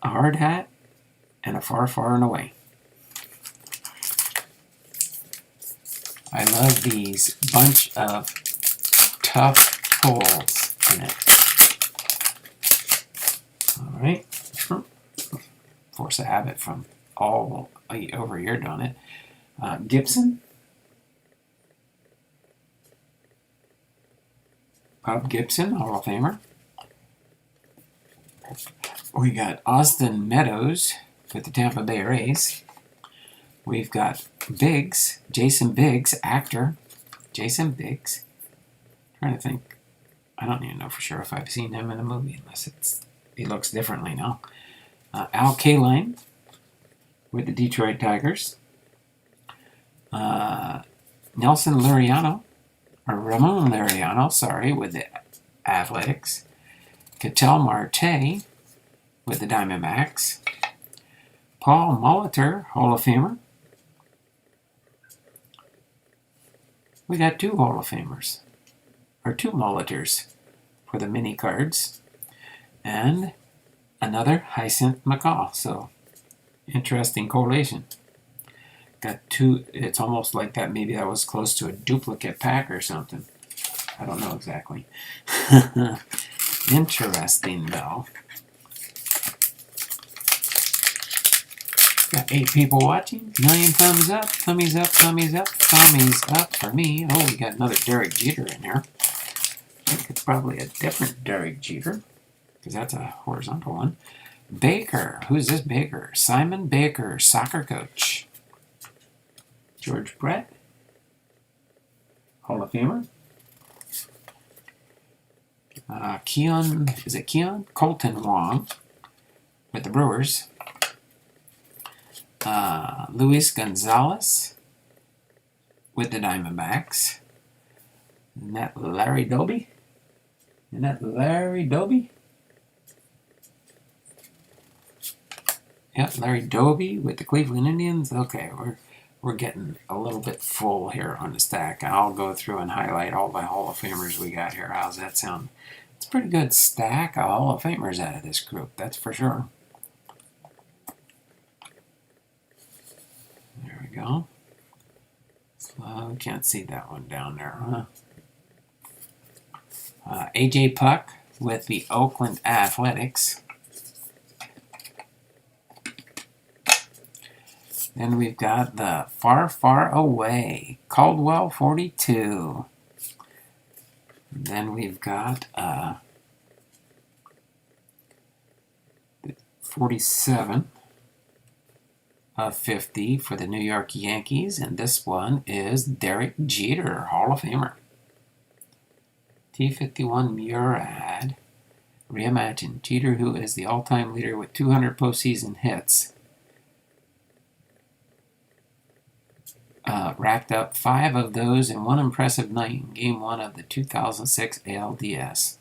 a hard hat and a far, far and away. I love these bunch of tough pulls in it. All right. Force a habit from all over here doing it. Gibson. Bob Gibson, Hall of Famer. We got Austin Meadows with the Tampa Bay Rays. We've got Biggs, Jason Biggs, actor. Jason Biggs. Trying to think. I don't even know for sure if I've seen him in a movie, unless he looks differently now. Al Kaline with the Detroit Tigers. Nelson Liriano, or Ramon Liriano, sorry, with the Athletics. Ketel Marte with the Diamondbacks. Paul Molitor, Hall of Famer. We got 2 Hall of Famers, or 2 Molitors for the mini cards, and another Hyacinth Macaw. So, interesting correlation. got two. It's almost like that. Maybe that was close to a duplicate pack or something. I don't know exactly. Interesting, though. Got 8 people watching. Million thumbs up. Thumbs up. Thumbs up. Thumbs up for me. Oh, we got another Derek Jeter in here. I think it's probably a different Derek Jeter, because that's a horizontal one. Baker. Who's this Baker? Simon Baker, soccer coach. George Brett, Hall of Famer. Keon, is it Keon? Colton Wong with the Brewers. Luis Gonzalez with the Diamondbacks. Isn't that Larry Doby? Isn't that Larry Doby? Yep, Larry Doby with the Cleveland Indians. Okay, we're getting a little bit full here on the stack. I'll go through and highlight all the Hall of Famers we got here. How's that sound? It's a pretty good stack of Hall of Famers out of this group, that's for sure. There we go. Slow, can't see that one down there, huh? AJ Puck with the Oakland Athletics. Then we've got the Far, Far Away, Caldwell 42. Then we've got 47 of 50 for the New York Yankees. And this one is Derek Jeter, Hall of Famer. T51 Murad. Reimagine. Jeter, who is the all-time leader with 200 postseason hits. Racked up 5 of those in one impressive night in Game 1 of the 2006 ALDS.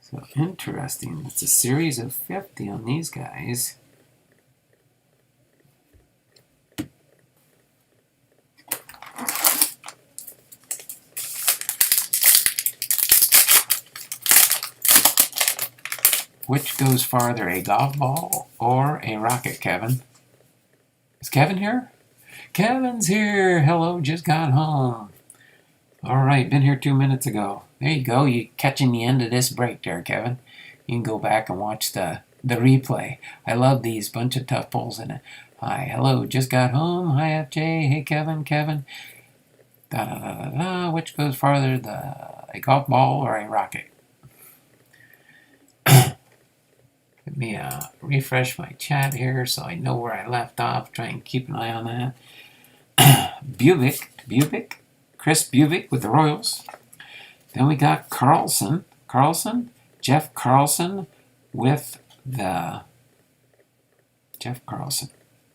So interesting. It's a series of 50 on these guys. Which goes farther, a golf ball or a rocket, Kevin? Is Kevin here? Kevin's here. Hello, just got home. All right, been here 2 minutes ago. There you go. You catching the end of this break there, Kevin. You can go back and watch the replay. I love these bunch of tough pulls in it. Hi, hello, just got home. Hi, FJ. Hey, Kevin. Da da da da da. Which goes farther, a golf ball or a rocket? Let me refresh my chat here so I know where I left off. Try and keep an eye on that. Bubic, Chris Bubic with the Royals. Then we got Carlson, Jeff Carlson with the... Jeff Carlson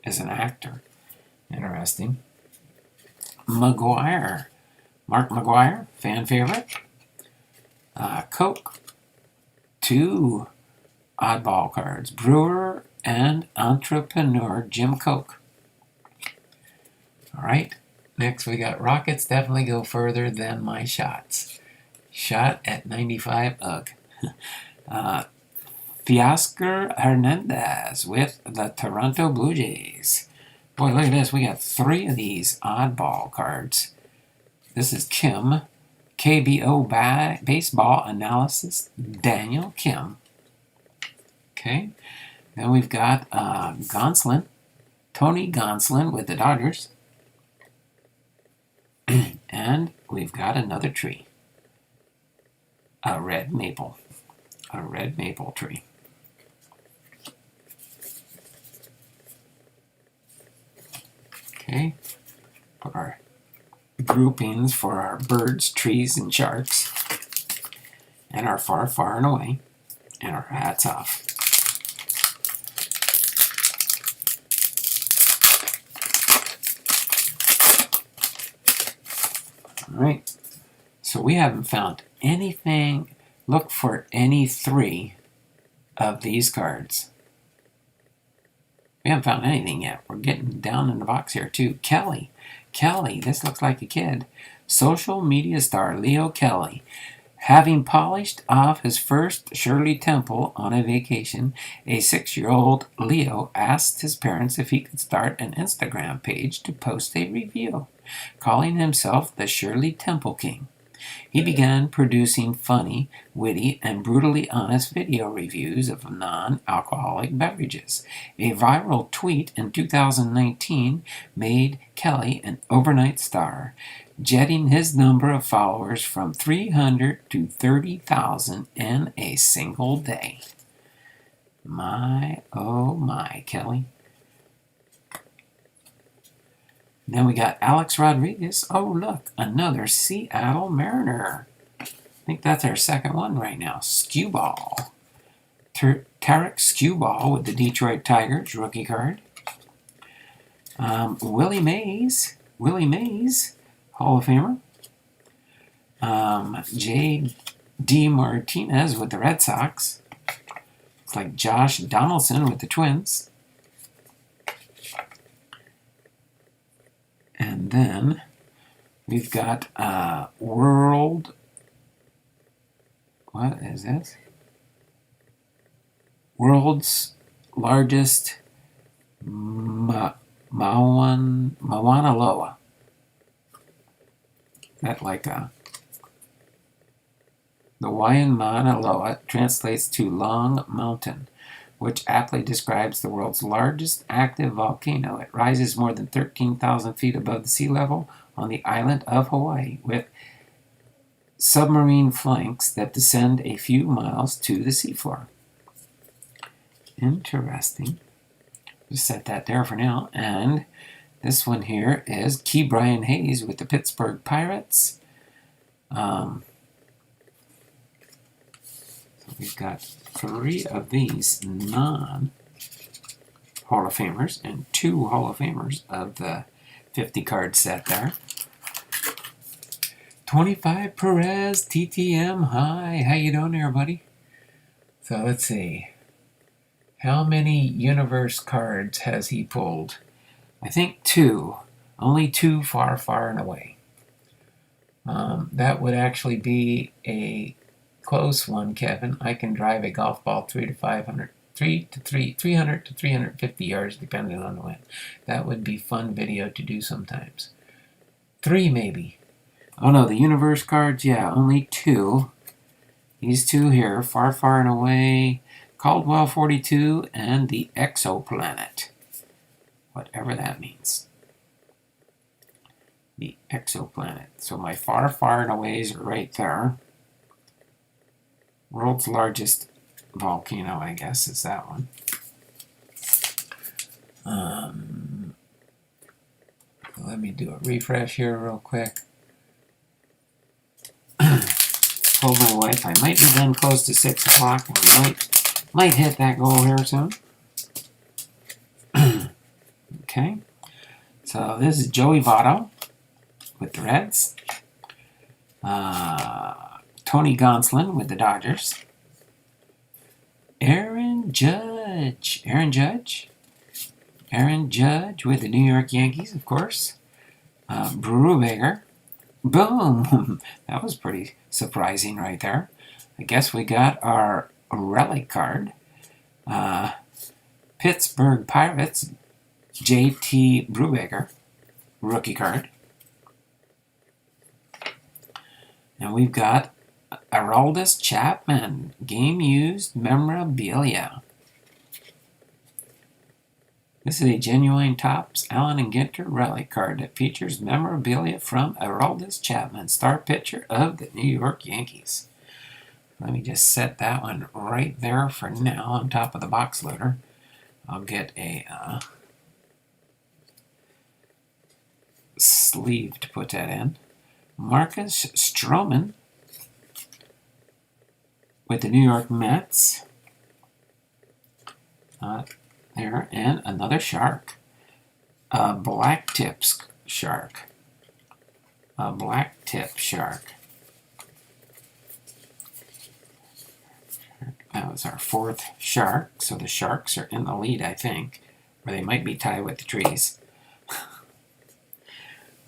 is an actor. Interesting. McGuire, Mark McGuire, fan favorite. Coke, 2 oddball cards, Brewer and Entrepreneur Jim Koch. All right, next we got Rockets. Definitely go further than my shots. Shot at 95, ugh. Teoscar Hernandez with the Toronto Blue Jays. Boy, look at this. We got 3 of these oddball cards. This is Kim, KBO Baseball Analysis, Daniel Kim. Okay, then we've got Gonsolin, Tony Gonsolin with the Dodgers. And we've got another tree, a red maple tree. Okay, put our groupings for our birds, trees, and sharks, and our far, far and away, and our hats off. All right, so we haven't found anything. Look for any 3 of these cards. We haven't found anything yet. We're getting down in the box here too. Kelly, this looks like a kid. Social media star Leo Kelly Having polished off his first Shirley Temple on a vacation, a 6-year-old Leo asked his parents if he could start an Instagram page to post a review, calling himself the Shirley Temple King. He began producing funny, witty, and brutally honest video reviews of non-alcoholic beverages. A viral tweet in 2019 made Kelly an overnight star, jetting his number of followers from 300 to 30,000 in a single day. My, oh my, Kelly. Then we got Alex Rodriguez. Oh, look, another Seattle Mariner. I think that's our second one right now. Skewball. Tarek Skewball with the Detroit Tigers, rookie card. Willie Mays, Hall of Famer. J.D. Martinez with the Red Sox. Looks like Josh Donaldson with the Twins. And then we've got World. What is this? World's largest Mauna Loa. That like the Hawaiian Mauna Loa translates to Long Mountain, which aptly describes the world's largest active volcano. It rises more than 13,000 feet above the sea level on the island of Hawaii, with submarine flanks that descend a few miles to the seafloor. Interesting. Just set that there for now. And this one here is Key Brian Hayes with the Pittsburgh Pirates. So we've got 3 of these non-Hall of Famers and 2 Hall of Famers of the 50 card set there. 25 Perez TTM. Hi, how you doing there, buddy? So let's see. How many universe cards has he pulled? I think 2. Only 2 far, far and away. That would actually be a close one, Kevin. I can drive a golf ball 300 to 350 yards, depending on the wind. That would be fun video to do sometimes. 3 maybe. Oh no, the universe cards, yeah, only 2. These 2 here, Far, Far and Away, Caldwell 42, and the Exoplanet. Whatever that means. The Exoplanet. So my Far, Far and Aways are right there. World's largest volcano, I guess, is that one. Let me do a refresh here real quick. Told my wife I might be done close to 6 o'clock. I might hit that goal here soon. Okay. So this is Joey Votto with the Reds. Tony Gonsolin with the Dodgers. Aaron Judge with the New York Yankees, of course. Brubaker. Boom! That was pretty surprising right there. I guess we got our relic card. Pittsburgh Pirates, J.T. Brubaker, rookie card. And we've got Aroldis Chapman, game-used memorabilia. This is a genuine Topps Allen and Ginter relic card that features memorabilia from Aroldis Chapman, star pitcher of the New York Yankees. Let me just set that one right there for now on top of the box loader. I'll get a sleeve to put that in. Marcus Stroman with the New York Mets. There, and another shark. A black tip shark. A black tip shark. That was our 4th shark, so the Sharks are in the lead, I think. Or they might be tied with the trees.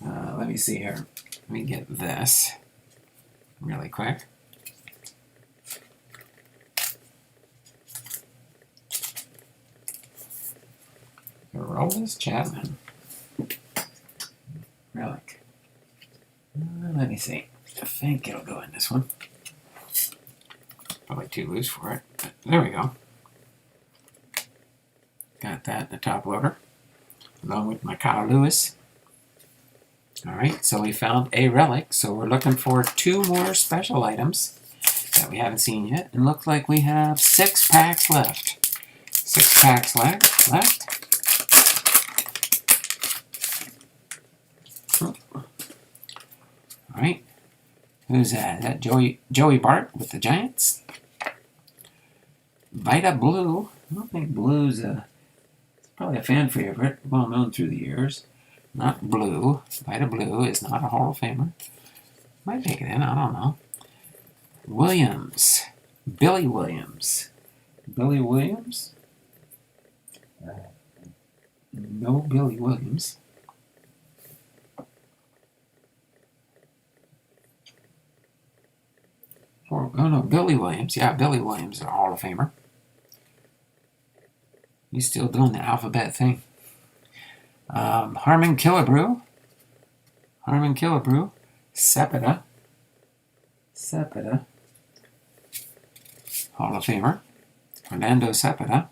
Let me see here. Let me get this really quick. Aroldis Chapman. Relic. Let me see. I think it'll go in this one. Probably too loose for it, but there we go. Got that in the top loader, along with my Kyle Lewis. Alright, so we found a relic, so we're looking for 2 more special items that we haven't seen yet, and looks like we have 6 packs left. 6 packs left. Alright, who's that? Is that Joey Bart with the Giants? Vita Blue. I don't think Blue's probably a fan favorite, well known through the years. Not Blue. Vita Blue is not a Hall of Famer. Might make it in, I don't know. Williams. Billy Williams. Billy Williams? No Billy Williams. Oh no, Billy Williams. Yeah, Billy Williams is a Hall of Famer. He's still doing the alphabet thing. Harmon Killebrew. Cepeda. Hall of Famer. Fernando Cepeda.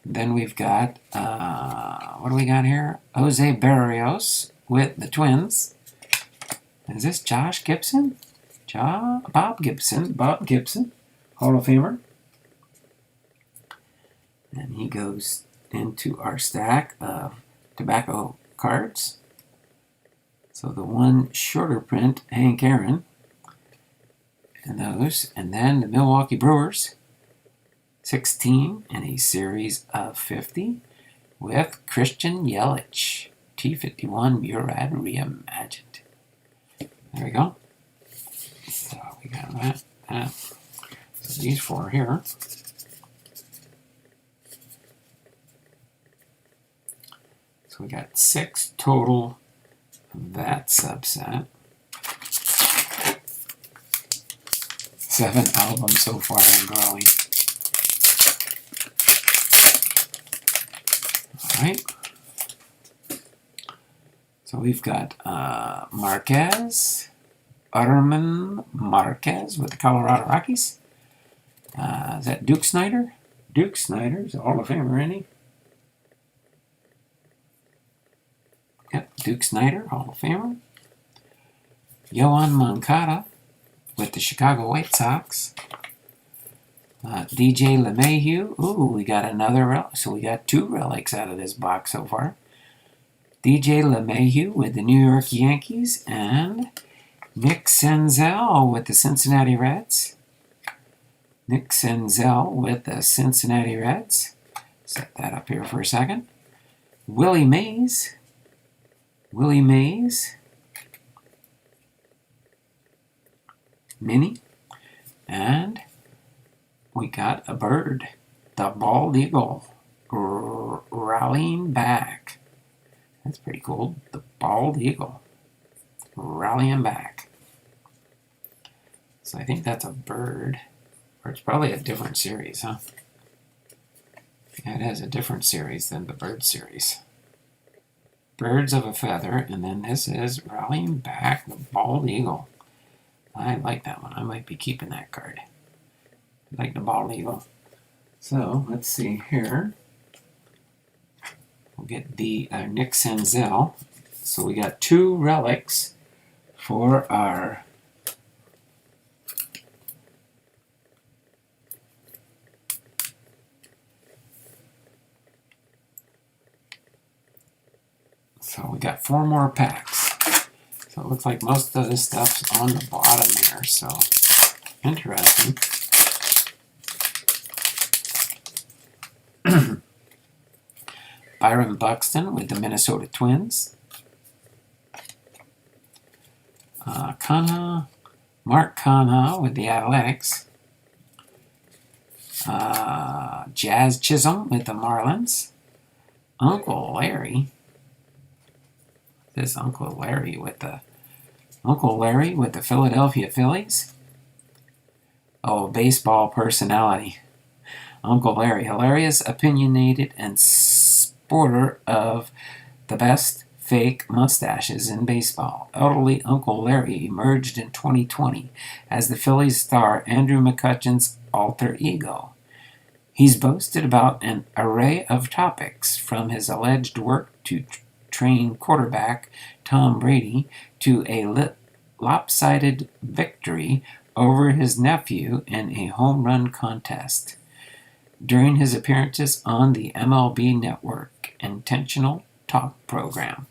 Then we've got, what do we got here? Jose Barrios with the Twins. Is this Josh Gibson? Bob Gibson, Hall of Famer. And he goes into our stack of tobacco cards. So the one shorter print, Hank Aaron, and those. And then the Milwaukee Brewers, 16 in a series of 50 with Christian Yelich, T51 Murad Reimagined. There we go. So we got that. So these 4 here. So we got 6 total of that subset. 7 albums so far and growing. Alright. So we've got Arman Marquez with the Colorado Rockies. Is that Duke Snider? Duke Snider's a Hall of Famer, isn't he? Yep, Duke Snider, Hall of Famer. Yoan Moncada with the Chicago White Sox. DJ LeMahieu. Ooh, we got another relic. So we got 2 relics out of this box so far. DJ LeMahieu with the New York Yankees. And Nick Senzel with the Cincinnati Reds. Set that up here for a second. Willie Mays. Mini. And we got a bird. The bald eagle. Rallying back. That's pretty cool. The bald eagle. Rallying back. So I think that's a bird. Or it's probably a different series, huh? Yeah, it has a different series than the bird series. Birds of a Feather, and then this is Rallying Back, the Bald Eagle. I like that one. I might be keeping that card. I like the Bald Eagle. So, let's see here. We'll get the Nick Senzel. So we got 2 relics for our So we got 4 more packs. So it looks like most of this stuff's on the bottom here, so interesting. Byron Buxton with the Minnesota Twins. Mark Canha with the Athletics. Jazz Chisholm with the Marlins. Uncle Larry with the Philadelphia Phillies. Oh, baseball personality. Uncle Larry, hilarious, opinionated, and border of the best fake mustaches in baseball. Elderly Uncle Larry emerged in 2020 as the Phillies star Andrew McCutchen's alter ego. He's boasted about an array of topics, from his alleged work to train quarterback Tom Brady to a lopsided victory over his nephew in a home run contest. During his appearances on the MLB Network Intentional Talk program.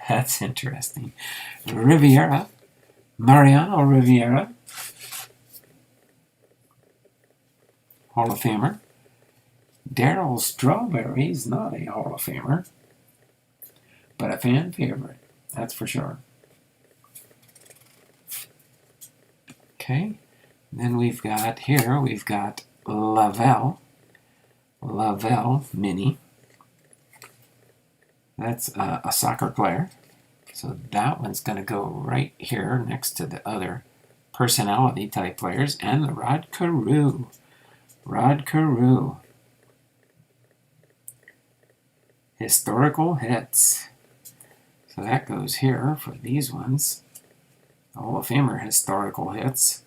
That's interesting. Mariano Rivera, Hall of Famer. Darryl Strawberry's not a Hall of Famer, but a fan favorite, that's for sure. Okay, then we've got Lavelle Mini. That's a soccer player. So that one's going to go right here next to the other personality type players. And the Rod Carew. Historical hits. So that goes here for these ones. Hall of Famer historical hits.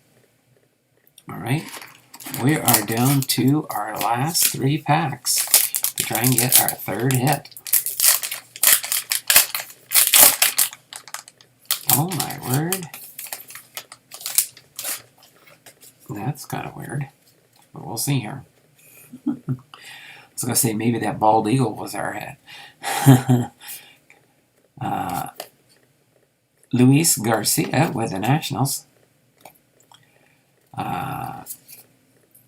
All right. We are down to our last 3 packs to try and get our third hit. Oh my word. That's kind of weird. But we'll see here. I was going to say maybe that bald eagle was our hit. Luis Garcia with the Nationals.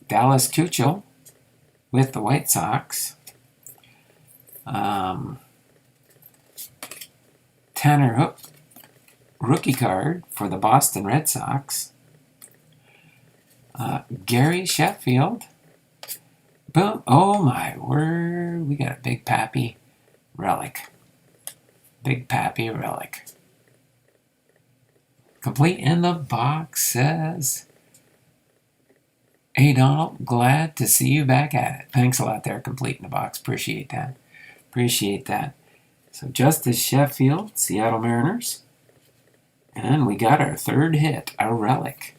Dallas Keuchel with the White Sox. Tanner Hook rookie card for the Boston Red Sox. Gary Sheffield. Boom. Oh my word. We got a Big Pappy relic. Complete in the box says, "Hey Donald, glad to see you back at it." Thanks a lot there, Complete in the box. Appreciate that. So Justice Sheffield, Seattle Mariners. And we got our third hit, a relic.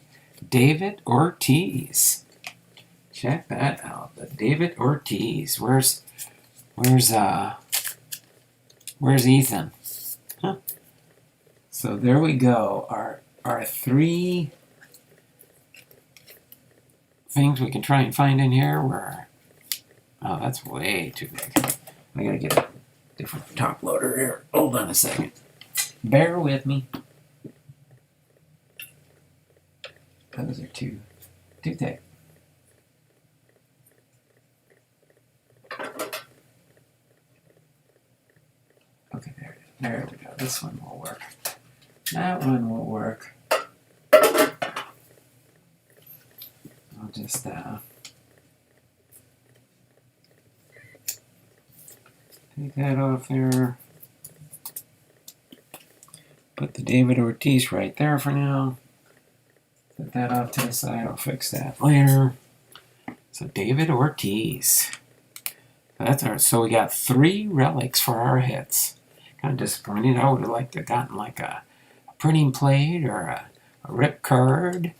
David Ortiz. Check that out. The David Ortiz. Where's Ethan? Huh. So there we go. Our 3 things we can try and find in here were... Oh, that's way too big. I gotta get a different top loader here. Hold on a second. Bear with me. Those are too thick. Okay, there we go. This one will work. That one will work. I'll just take that off there. Put the David Ortiz right there for now. Put that off to the side. I'll fix that later. So David Ortiz. So we got 3 relics for our hits. Kind of disappointed. I would have liked to have gotten like a printing plate or a rip card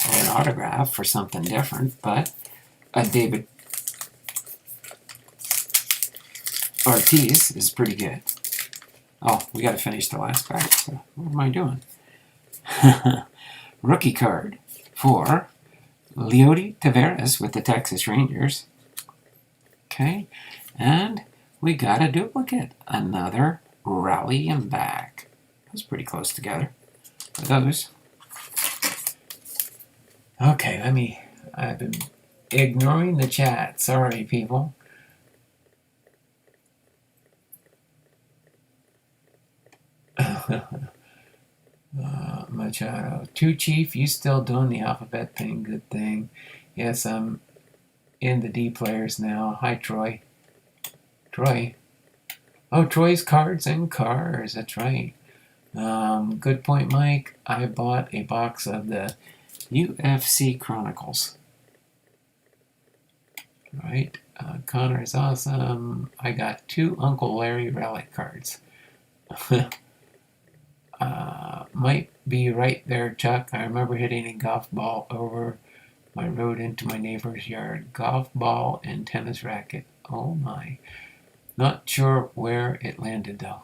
or an autograph for something different, but a David Ortiz is pretty good. Oh, we got to finish the last pack. So what am I doing? Rookie card for Leody Taveras with the Texas Rangers. Okay, and we got a duplicate. Another Rally and back. That's pretty close together. With those. Okay, I've been ignoring the chat. Sorry, people. Machado. 2 Chief, you still doing the alphabet thing? Good thing. Yes, I'm in the D players now. Hi, Troy. Oh, Troy's Cards and Cars. That's right. Good point, Mike. I bought a box of the UFC Chronicles. Right. Connor is awesome. I got 2 Uncle Larry relic cards. Might be right there, Chuck. I remember hitting a golf ball over my road into my neighbor's yard. Golf ball and tennis racket. Oh my. Not sure where it landed though.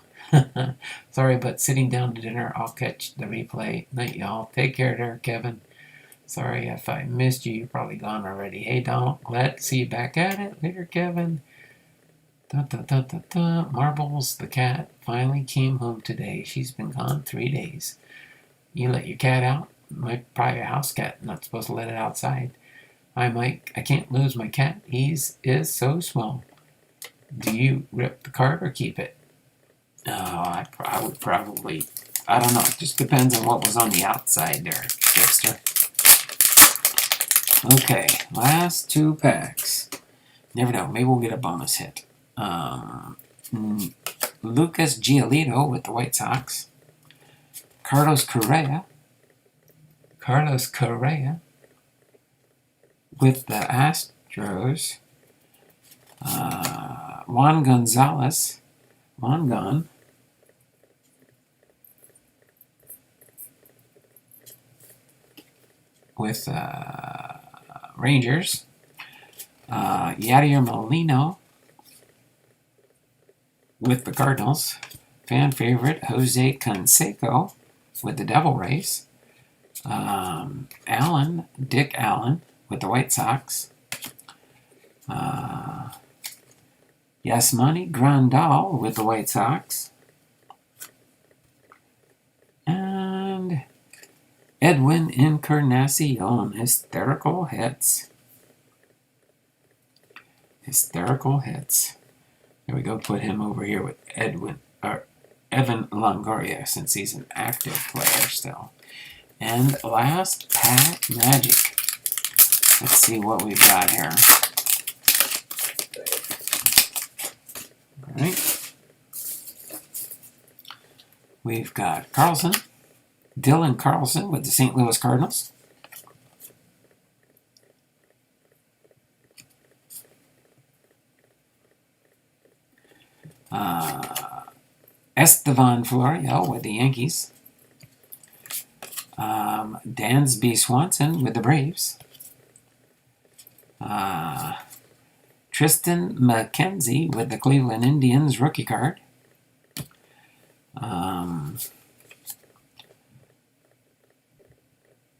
Sorry, but sitting down to dinner, I'll catch the replay. Night, y'all. Take care there, Kevin. Sorry if I missed you. You're probably gone already. Hey, Donald. Glad to see you back at it. Later, Kevin. Marbles, the cat, finally came home today. She's been gone 3 days. You let your cat out? My private house cat. Not supposed to let it outside. Hi, Mike. I can't lose my cat. He is so small. Do you rip the card or keep it? Oh, I would probably. I don't know. It just depends on what was on the outside there, Hipster. Okay, last 2 packs. Never know. Maybe we'll get a bonus hit. Lucas Giolito with the White Sox. Carlos Correa with the Astros. Juan Gonzalez. With Rangers. Yadier Molina with the Cardinals. Fan favorite Jose Canseco with the Devil Rays. Dick Allen with the White Sox. Yasmani Grandal with the White Sox. And Edwin Encarnacion, hysterical hits. There we go. Put him over here with Evan Longoria, since he's an active player still. And last pack magic. Let's see what we've got here. All right. We've got Dylan Carlson with the St. Louis Cardinals. Estevan Florial with the Yankees. Dansby Swanson with the Braves. Tristan McKenzie with the Cleveland Indians rookie card.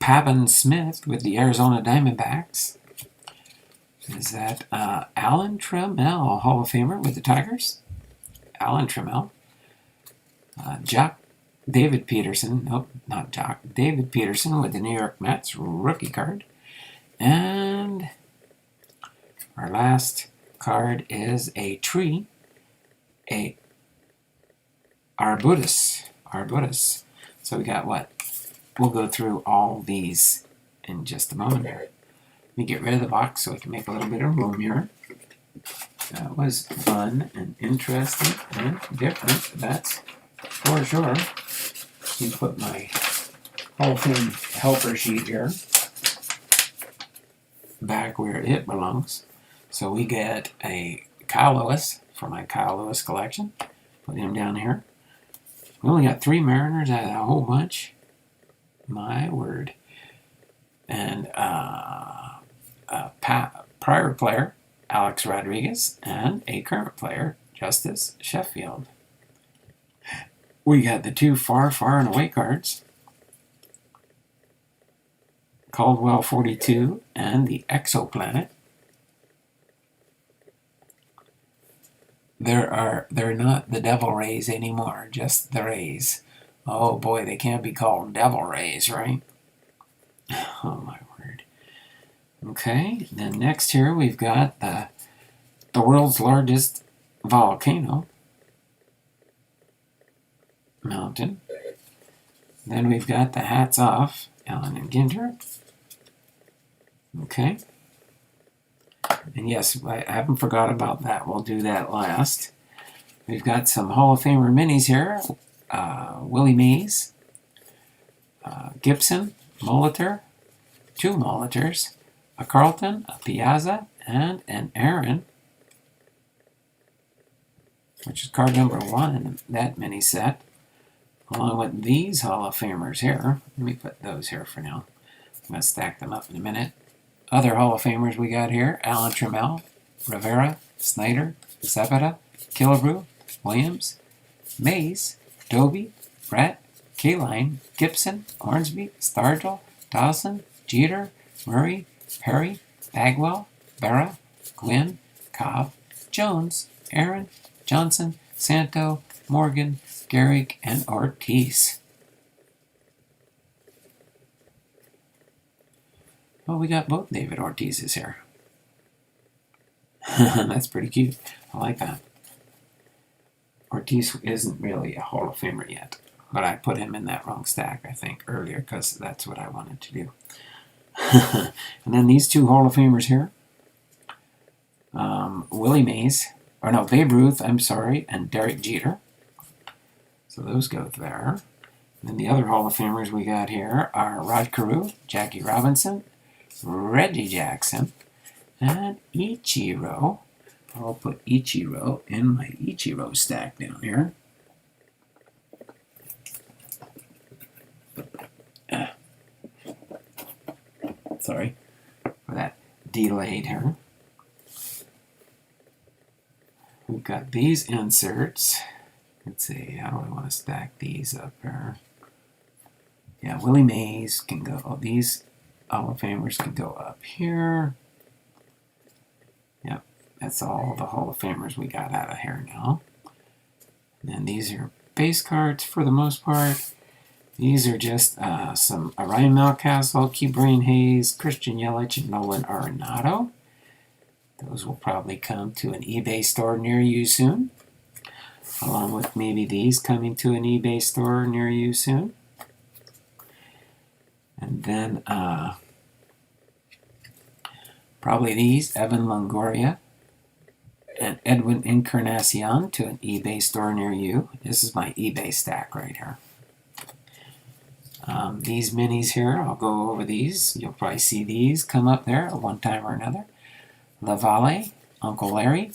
Pavin Smith with the Arizona Diamondbacks. Is that Alan Trammell, Hall of Famer with the Tigers? Alan Trammell. David Peterson with the New York Mets rookie card. And our last card is a tree, a arbutus. So we got what? We'll go through all these in just a moment here. Let me get rid of the box so we can make a little bit of room here. That was fun and interesting and different, that's for sure. Let me put my Hall of Fame helper sheet here back where it belongs. So we get a Kyle Lewis for my Kyle Lewis collection. Put him down here. We only got 3 Mariners out of a whole bunch. My word. And prior player, Alex Rodriguez, and a current player, Justice Sheffield. We got the 2 far and away cards. Caldwell 42 and the Exoplanet. They're not the Devil Rays anymore, just the Rays. Oh boy, they can't be called Devil Rays, right? Oh my word. Okay, then next here we've got the world's largest volcano mountain. Then we've got the hats off, Allen and Ginter. Okay. And yes, I haven't forgot about that. We'll do that last. We've got some Hall of Famer minis here. Willie Mays, Gibson, Molitor, 2 Molitors, a Carlton, a Piazza, and an Aaron which is card number 1 in that mini set, along with these Hall of Famers here. Let me put those here for now. I'm going to stack them up in a minute. Other Hall of Famers we got here: Alan Trammell, Rivera, Snyder, Cepeda, Killebrew, Williams, Mays, Doby, Brett, Kaline, Gibson, Hornsby, Stargell, Dawson, Jeter, Murray, Perry, Bagwell, Berra, Gwynn, Cobb, Jones, Aaron, Johnson, Santo, Morgan, Gehrig, and Ortiz. Well, we got both David Ortiz's here. That's pretty cute. I like that. Ortiz isn't really a Hall of Famer yet, but I put him in that wrong stack, I think, earlier, because that's what I wanted to do. And then these two Hall of Famers here. Willie Mays, or no, Babe Ruth, I'm sorry, and Derek Jeter. So those go there. And then the other Hall of Famers we got here are Rod Carew, Jackie Robinson, Reggie Jackson, and Ichiro. I'll put Ichiro in my Ichiro stack down here. Sorry for that delayed here. We've got these inserts. Let's see, how do I want to stack these up here? Yeah, Willie Mays can go, oh, these Hall of Famers can go up here. Yep, that's all the Hall of Famers we got out of here now. And then these are base cards for the most part. These are just some Ryan Mountcastle, Ke'Bryan Hayes, Christian Yelich, and Nolan Arenado. Those will probably come to an eBay store near you soon, along with maybe these coming to an eBay store near you soon. And then probably these, Evan Longoria and Edwin Encarnacion, to an eBay store near you. This is my eBay stack right here. These minis here, I'll go over these. You'll probably see these come up there at one time or another. LaValle, Uncle Larry,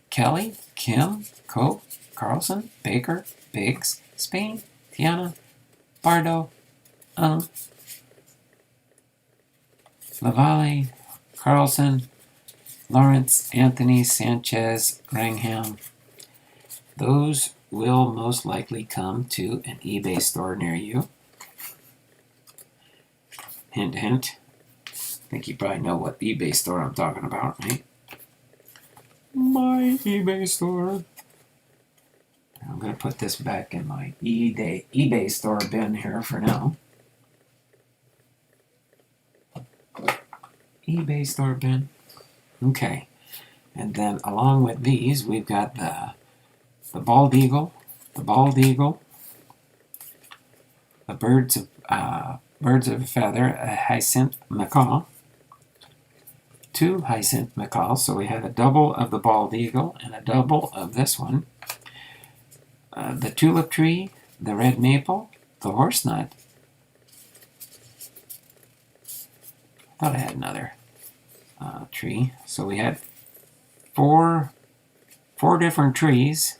Kelly, Kim, Cope, Carlson, Baker, Biggs, Spain, Tiana, Bardo, LaValle, Carlson, Lawrence, Anthony, Sanchez, Rangham. Those will most likely come to an eBay store near you. Hint, hint. I think you probably know what eBay store I'm talking about, right? My eBay store. I'm going to put this back in my eBay store bin here for now. eBay store bin. Okay. And then along with these, we've got the bald eagle, the birds of a feather, a Hyacinth Macaw, 2 Hyacinth Macaws. So we had a double of the bald eagle and a double of this one. The tulip tree, the red maple, the horse nut. I thought I had another tree. So we had four different trees.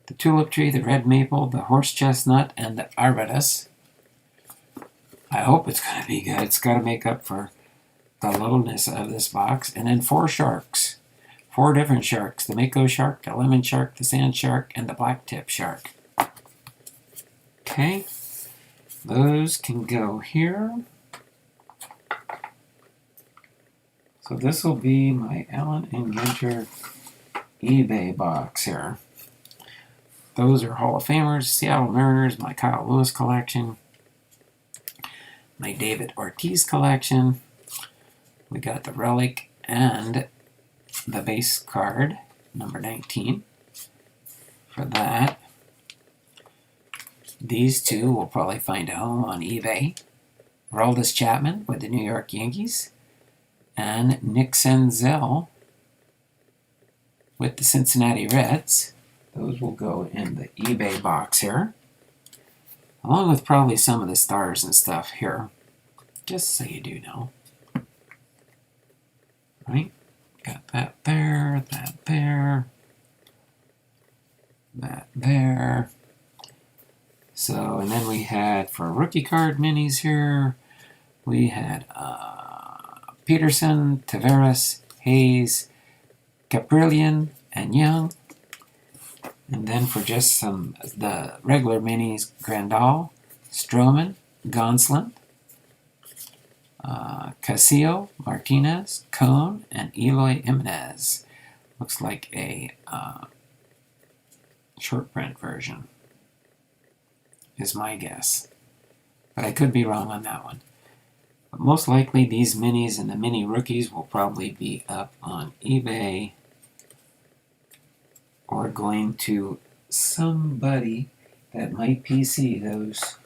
The tulip tree, the red maple, the horse chestnut, and the arbutus. I hope it's going to be good. It's got to make up for the lowness of this box. And then 4 sharks. 4 different sharks. The mako shark, the lemon shark, the sand shark, and the black tip shark. Okay. Those can go here. So this will be my Allen and Ginter eBay box here. Those are Hall of Famers, Seattle Mariners, my Kyle Lewis collection, my David Ortiz collection. We got the relic and the base card, number 19, for that. These two will probably find a home on eBay. Aroldis Chapman with the New York Yankees, and Nick Senzel with the Cincinnati Reds. Those will go in the eBay box here, along with probably some of the stars and stuff here, just so you do know. Right? Got that there, that there. That there. So, and then we had, for rookie card minis here, we had Peterson, Taveras, Hayes, Caprillion, and Young. And then for just the regular minis, Grandal, Stroman, Gonsolin, Castillo, Martinez, Cone, and Eloy Jimenez. Looks like a short print version, is my guess. But I could be wrong on that one. But most likely these minis and the mini rookies will probably be up on eBay or going to somebody that might PC those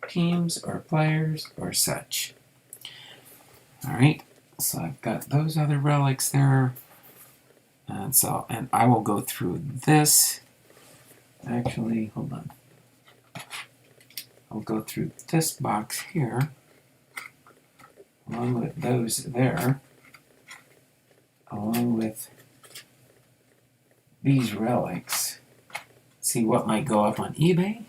teams or players or such. Alright, so I've got those other relics there. And I will go through this. Actually, hold on. I'll go through this box here, along with those there, along with these relics. See what might go up on eBay.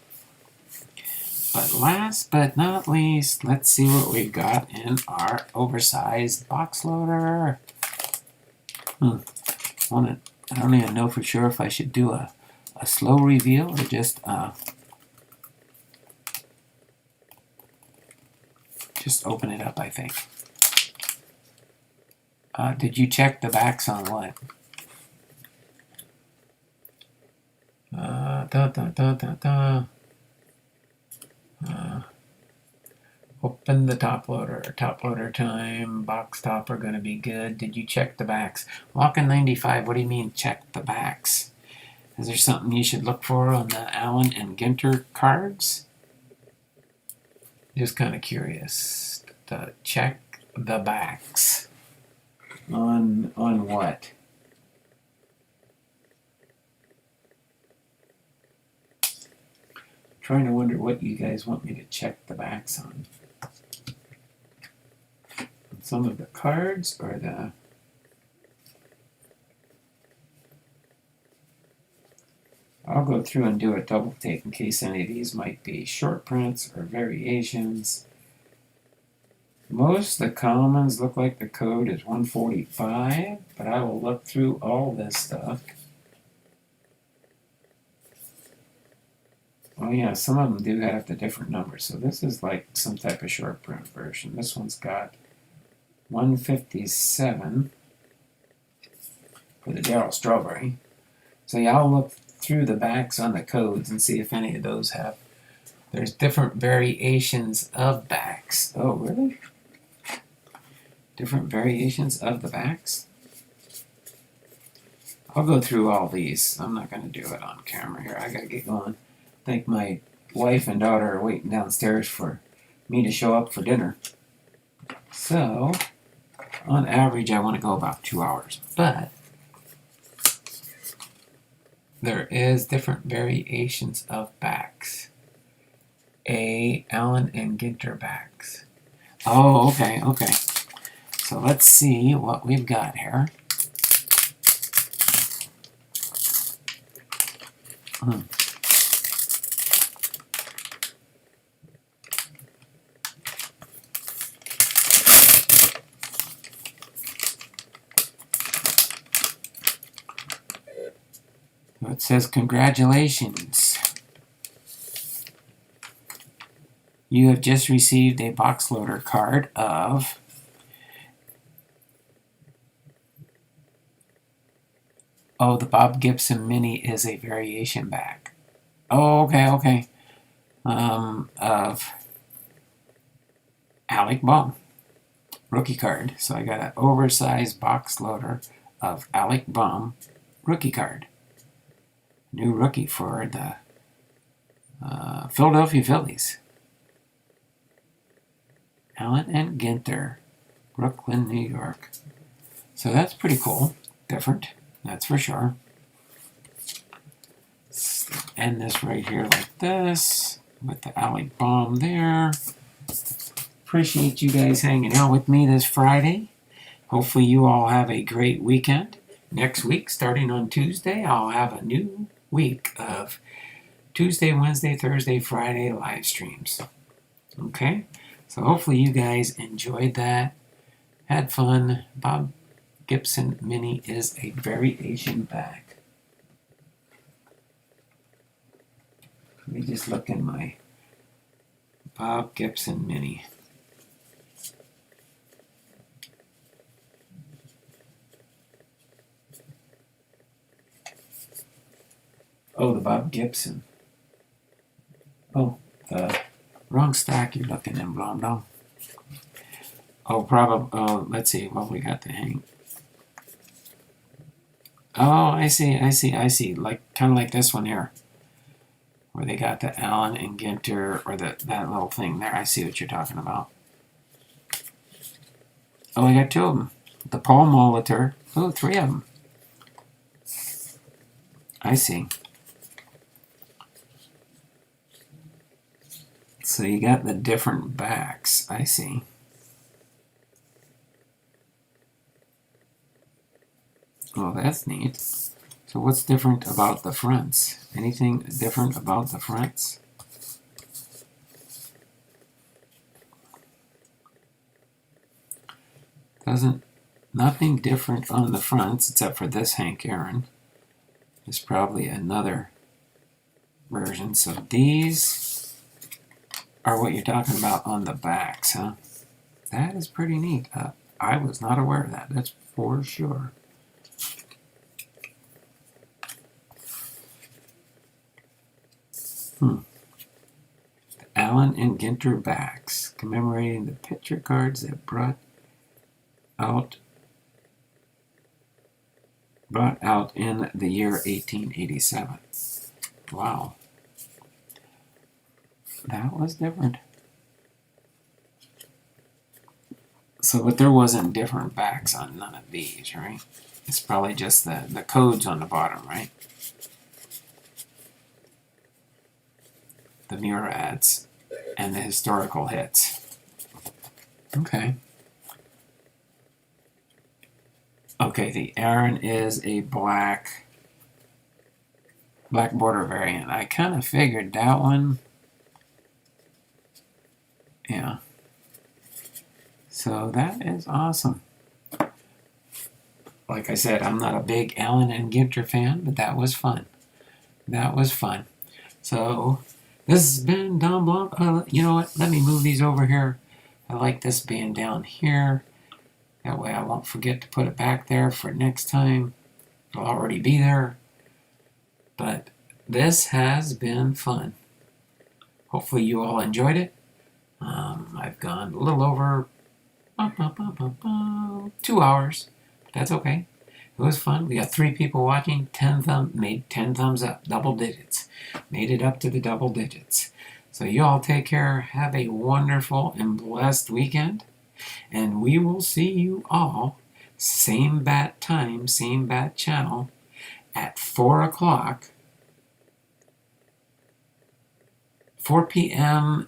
But last but not least, let's see what we've got in our oversized box loader. I don't even know for sure if I should do a slow reveal or just open it up, I think. Did you check the backs on what? Open the top loader. Top loader time. Box top are going to be good. Did you check the backs? Walking 95, what do you mean check the backs? Is there something you should look for on the Allen and Ginter cards? Just kind of curious. To check the backs. On what? Trying to wonder what you guys want me to check the backs on. Some of the cards or the... I'll go through and do a double take in case any of these might be short prints or variations. Most of the commons look like the code is 145, but I will look through all this stuff. Oh yeah, some of them do have the different numbers. So this is like some type of short print version. This one's got 157 for the Darryl Strawberry. So yeah, I'll look through the backs on the codes and see if any of those have. There's different variations of backs. Oh, really? Different variations of the backs? I'll go through all these. I'm not going to do it on camera here. I got to get going. I think my wife and daughter are waiting downstairs for me to show up for dinner. So, on average, I want to go about 2 hours. But there is different variations of backs. Allen and Ginter backs. Oh, okay. So let's see what we've got here. It says, congratulations. You have just received a box loader card of the Bob Gibson Mini is a variation back. Oh, okay. Of Alec Bohm. Rookie card. So I got an oversized box loader of Alec Bohm rookie card. New rookie for the Philadelphia Phillies. Allen and Ginter, Brooklyn, New York. So that's pretty cool. Different, that's for sure. End this right here like this, with the Alec Bohm there. Appreciate you guys hanging out with me this Friday. Hopefully you all have a great weekend. Next week, starting on Tuesday, I'll have a new week of Tuesday, Wednesday, Thursday, Friday live streams. Okay? So hopefully you guys enjoyed that, had fun. Bob Gibson Mini is a variation back. Let me just look in my Bob Gibson Mini. Oh, the Bob Gibson. Oh, the wrong stack you're looking in, Blomdahl. Oh, probably. Oh, let's see what we got to hang. Oh, I see. Like kind of like this one here, where they got the Allen and Ginter, or that little thing there. I see what you're talking about. Oh, I got two of them. The Paul Molitor. Oh, three of them. I see. So you got the different backs. I see. Well, that's neat. So what's different about the fronts? Anything different about the fronts? Nothing different on the fronts except for this Hank Aaron. There's probably another version. So these are what you're talking about on the backs, huh? That is pretty neat. I was not aware of that. That's for sure. The Allen and Ginter backs, commemorating the picture cards that brought out in the year 1887. Wow. That was different. So, but there wasn't different backs on none of these, right? It's probably just the codes on the bottom, right? The murads and the historical hits. Okay. Okay, the Aaron is a black border variant. I kind of figured that one. Yeah. So that is awesome. Like I said, I'm not a big Allen and Ginter fan, but that was fun. That was fun. So this has been Don Blom. You know what? Let me move these over here. I like this being down here. That way I won't forget to put it back there for next time. It'll already be there. But this has been fun. Hopefully you all enjoyed it. I've gone a little over 2 hours. But that's okay. It was fun. We got 3 people watching. Made 10 thumbs up. Double digits. Made it up to the double digits. So you all take care. Have a wonderful and blessed weekend. And we will see you all, same bat time, same bat channel, at 4 o'clock, 4 p.m.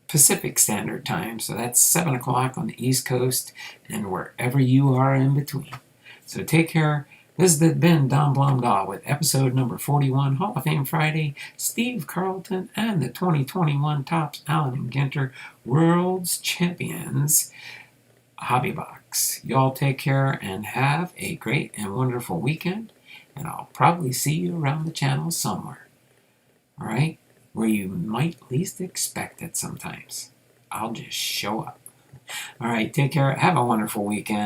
Pacific Standard Time. So that's 7 o'clock on the East Coast and wherever you are in between. So take care. This has been Don Blomdahl with episode number 41, Hall of Fame Friday, Steve Carlton, and the 2021 Topps Allen and Ginter World's Champions Hobby Box. Y'all take care and have a great and wonderful weekend, and I'll probably see you around the channel somewhere. All right? Where you might least expect it sometimes. I'll just show up. All right, take care. Have a wonderful weekend.